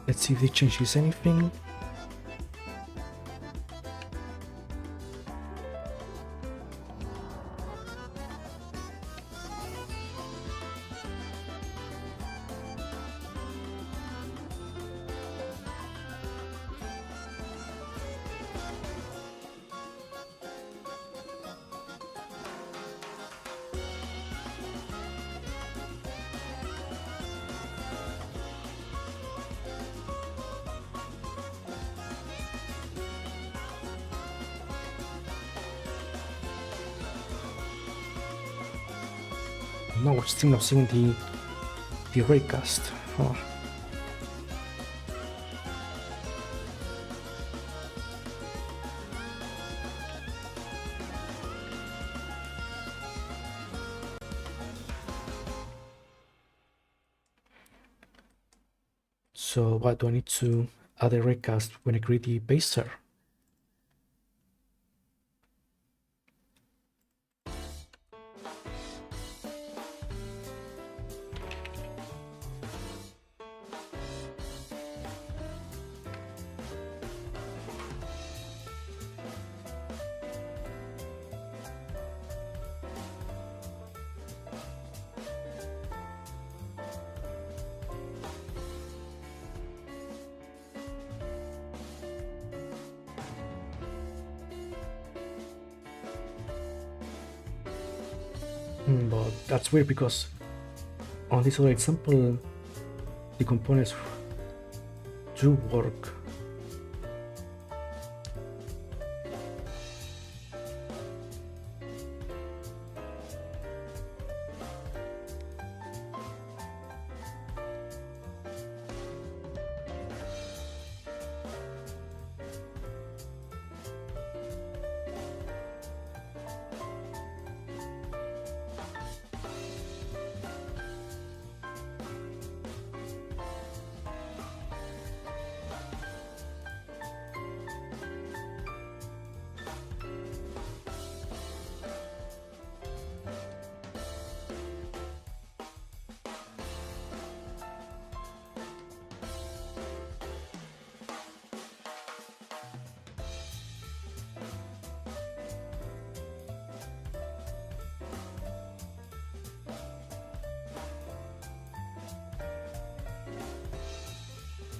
Let's see if it changes anything. No, we're still not seeing the raycast. Oh. So why do I need to add a raycast when I create the baser? But that's weird because on this other example, the components do work.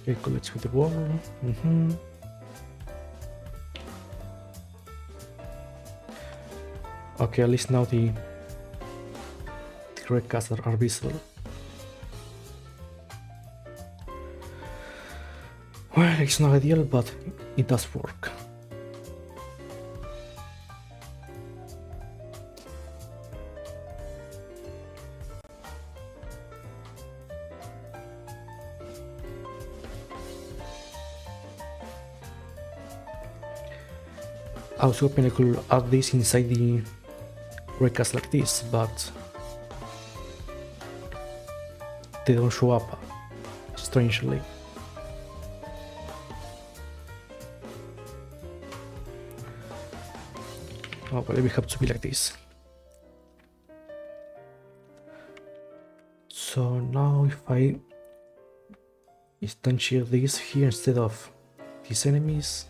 Okay, collects with the wall. Okay, at least now the red cars are visible. Well, it's not ideal, but it does work. I was hoping I could add this inside the recast like this, but they don't show up, strangely. Oh, well, we have to be like this. So now if I instantiate this here instead of these enemies,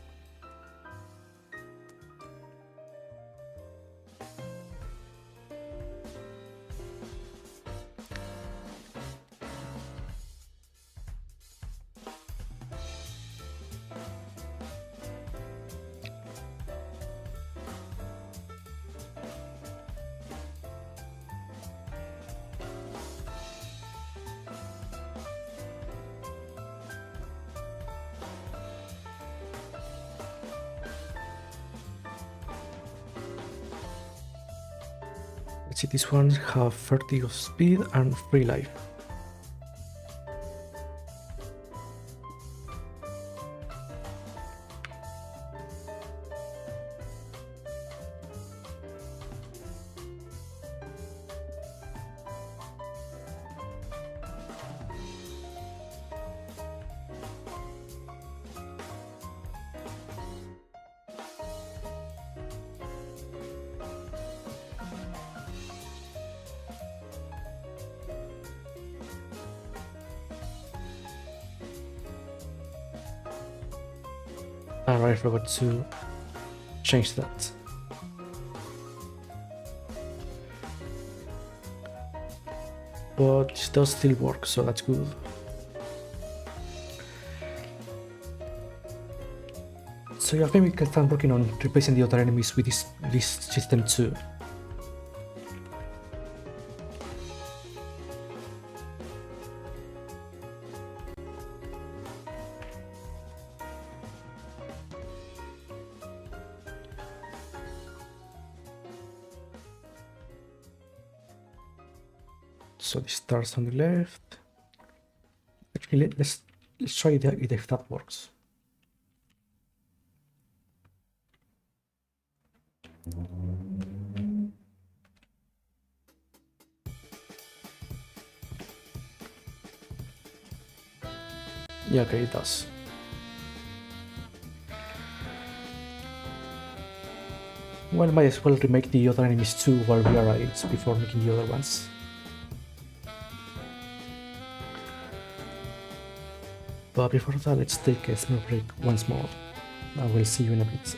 let's see, this one have 30 of speed and 3 life. And I forgot to change that. But it does still work, so that's good. So yeah, I think we can start working on replacing the other enemies with this system too. So this starts on the left. Actually, let's try it if that works. Yeah, okay, it does. Well, might as well remake the other enemies too while we are at it before making the other ones. But before that, let's take a small break once more. I will see you in a bit.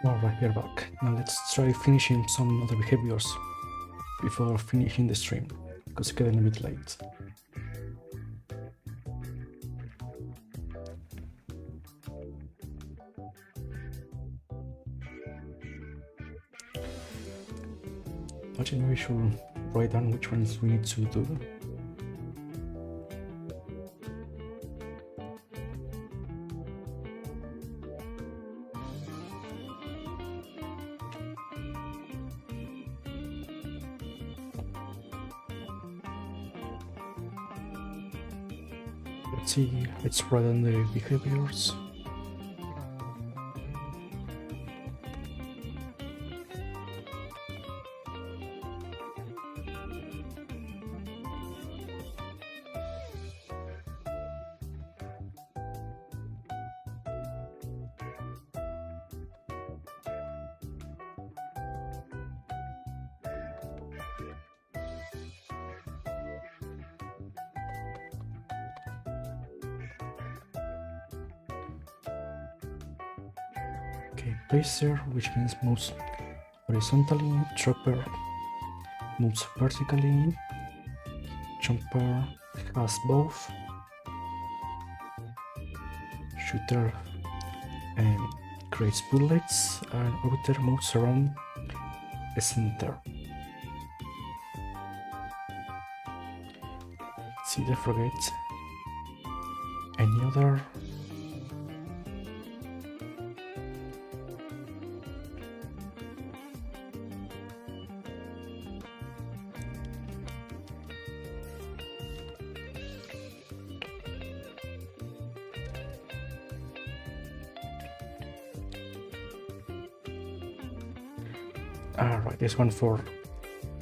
Alright, we're back. Now let's try finishing some other behaviors before finishing the stream, because it's getting a bit late. I think maybe we should write down which ones we need to do. Let's see, let's write down the behaviors. Okay, placer, which means moves horizontally, trapper moves vertically, jumper has both, shooter creates bullets, and orbiter moves around the center. Let's see, don't forget any other. Alright, this one for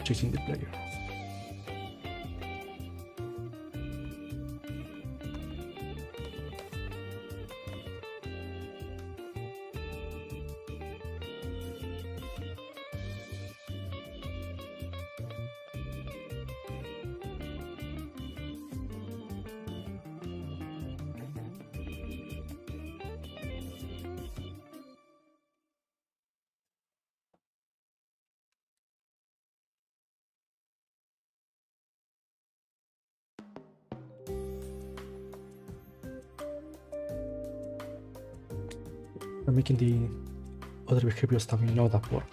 choosing the player. We're making the other behaviors that we know that work.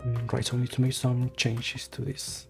Right, so we need to make some changes to this.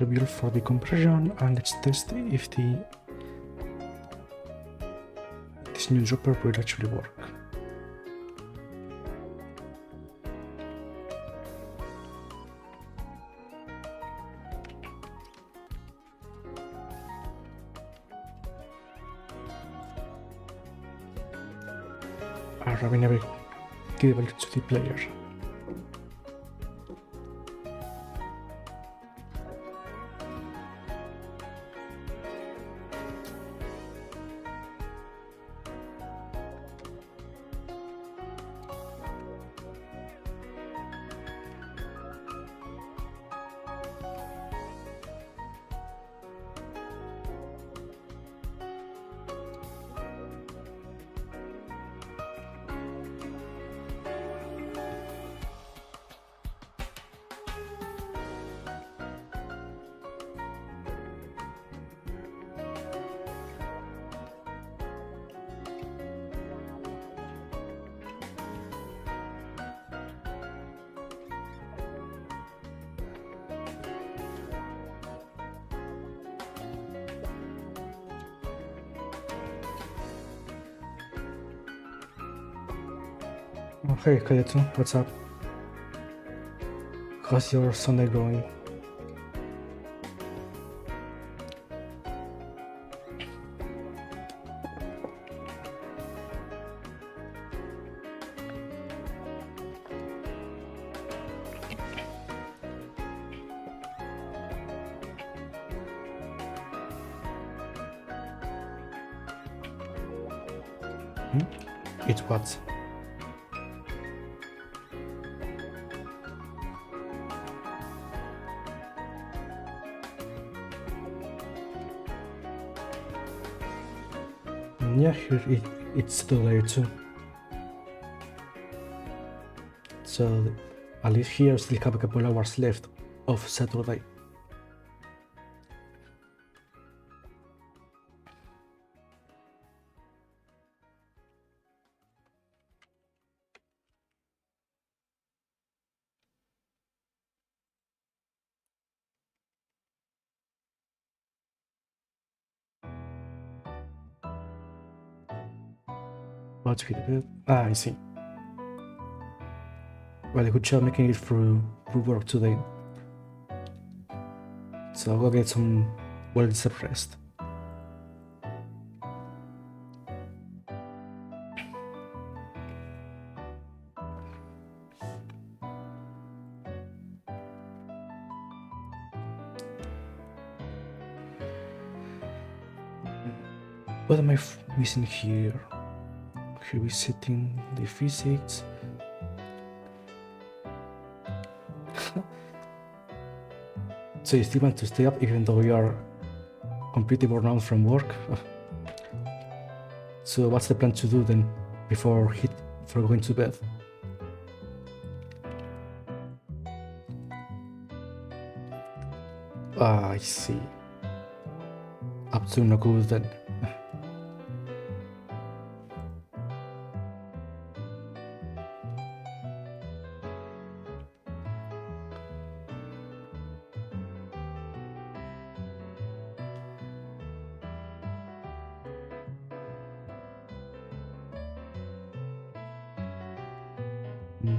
Build for the compression, and let's test if this new dropper will actually work. We never give it to the player. Oh, hey, Kayetu, what's up? How's your Sunday going? It's what? Yeah, here it's still there too. So at least here still have a couple hours left of Saturday. About to hit the bed. Ah, I see. Well, good job making it through work today. So I'll go get some well-deserved rest. What am I missing here? Here we're setting the physics. So you still want to stay up even though you are completely worn out from work? So what's the plan to do then before going to bed? Ah, I see. Up to no good then.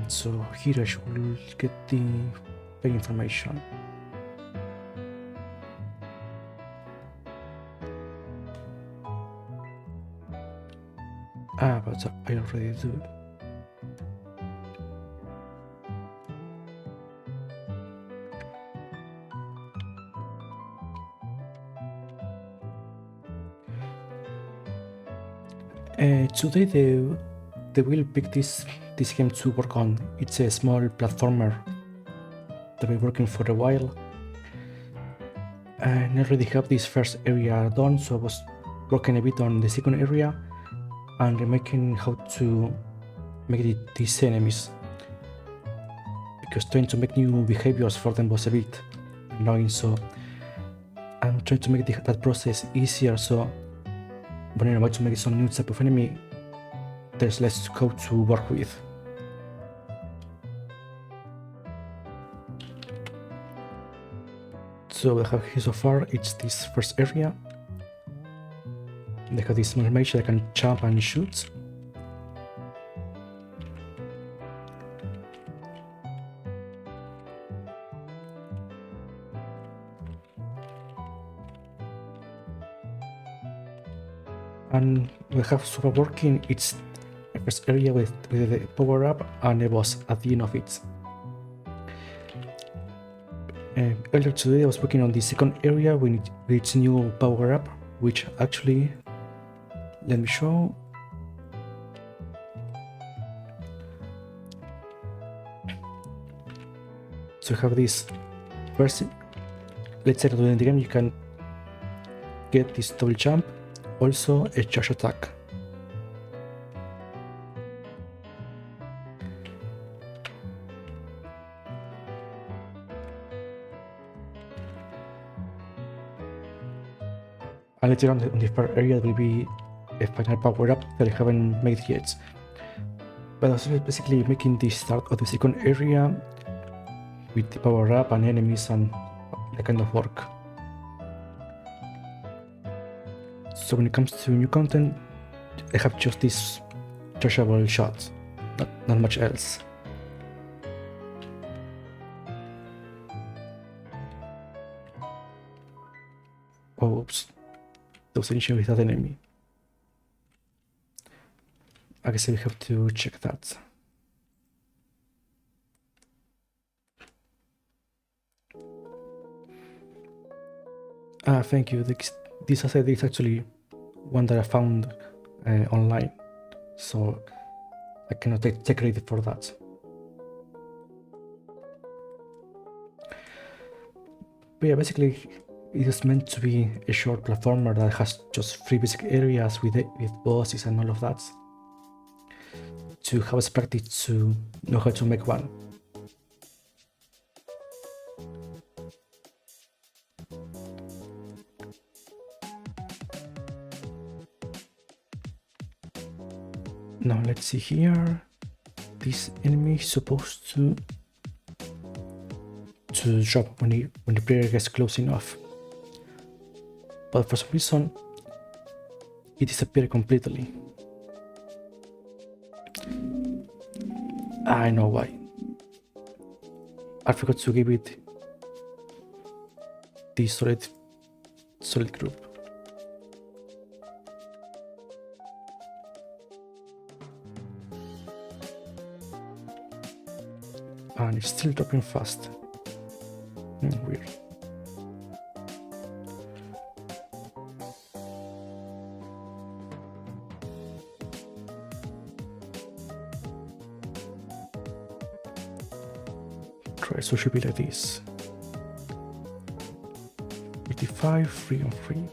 So here I should get the information. Ah, but I already do. Today they will pick this game to work on. It's a small platformer that I've been working for a while. And I already have this first area done, so I was working a bit on the second area and making how to make these enemies. Because trying to make new behaviors for them was a bit annoying, so I'm trying to make that process easier, so when I'm about to make some new type of enemy, there's less code to work with. So what I have here so far, it's this first area. They have this small mage that can jump and shoot. And we have so far working, it's the first area with the power up and a boss at the end of it. Earlier today I was working on the second area with its new power up, which actually, let me show. So you have this first, let's say that in the game you can get this double jump, also a charge attack. And later on the first area there will be a final power up that I haven't made yet. But I was basically making the start of the second area with the power up and enemies and that kind of work. So when it comes to new content, I have just this chargeable shot. not much else. Oops, those initial with that enemy. I guess we have to check that. Thank you. This asset is actually one that I found online, so I cannot take credit for that. But yeah, basically, it is meant to be a short platformer that has just 3 basic areas with bosses and all of that, to have us practice to know how to make one. Now let's see here. This enemy is supposed to drop when the player gets close enough, but for some reason it disappeared completely. I know why. I forgot to give it the solid group. And it's still dropping fast. Weird. Try, so it should be like this. 85, 3 on 3.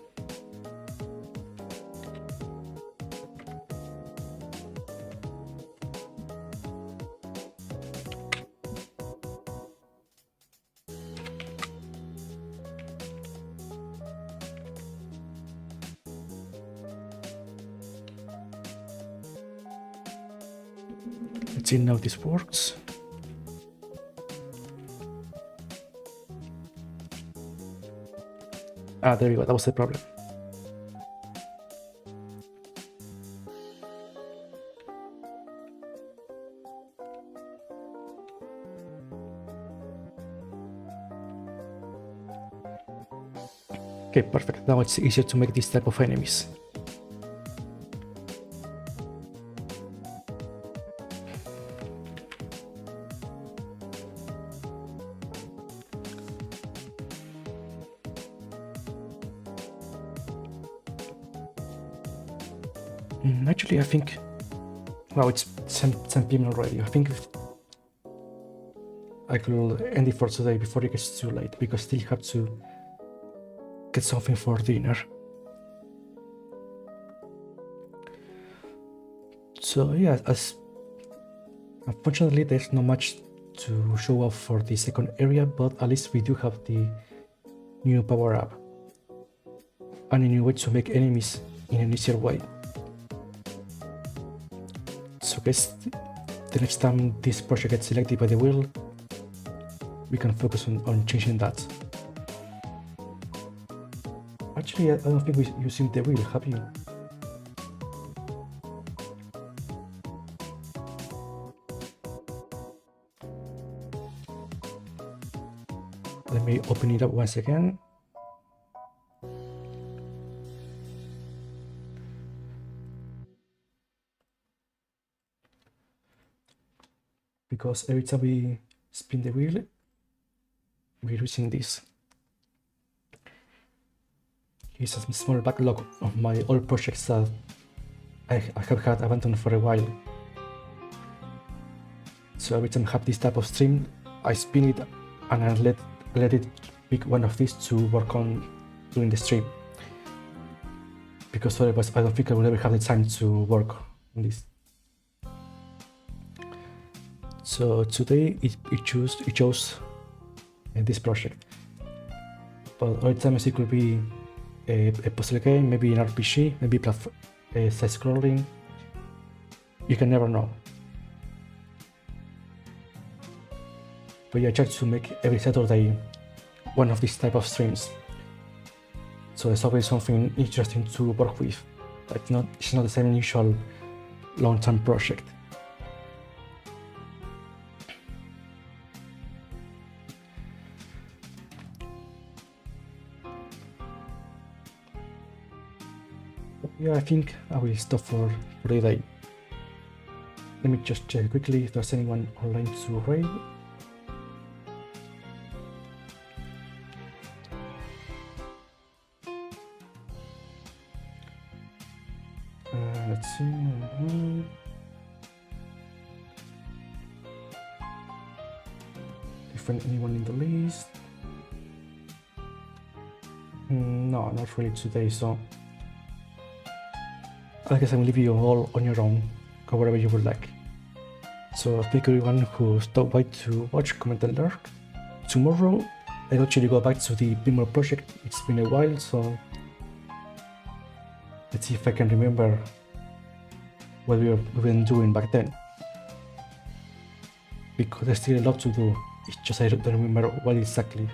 Let's see now this works. There we go, that was the problem. Okay, perfect. Now it's easier to make this type of enemies. Actually, I think, well, it's 10 p.m. already. I think I could end it for today before it gets too late, because I still have to get something for dinner. So yeah, unfortunately there's not much to show off for the second area, but at least we do have the new power up and a new way to make enemies in an easier way. So I guess the next time this project gets selected by the wheel, we can focus on changing that. Actually, I don't think we're using the wheel, have you? Let me open it up once again. Because every time we spin the wheel, we're using this. Here's a small backlog of my old projects that I have had abandoned for a while. So every time I have this type of stream, I spin it and I let it pick one of these to work on during the stream. Because otherwise I don't think I will ever have the time to work on this. So today it chose this project. But other times it could be a puzzle game, maybe an RPG, maybe side scrolling. You can never know. But yeah, I try to make every Saturday one of these type of streams. So there's always something interesting to work with. It's not the same usual long-term project. Yeah, I think I will stop for today. Let me just check quickly if there's anyone online to raid. Let's see. If anyone in the list. No, not really today, so I guess I'm leaving you all on your own, go wherever you would like. So thank everyone who stopped by to watch, comment and learn. Tomorrow I'll actually go back to the Beamer project. It's been a while, so let's see if I can remember what we've been doing back then. Because there's still a lot to do, it's just I don't remember what exactly.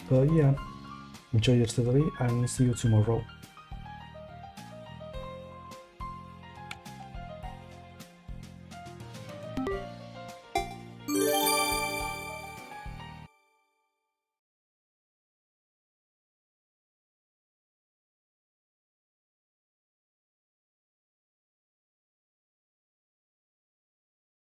But yeah, enjoy your study and see you tomorrow.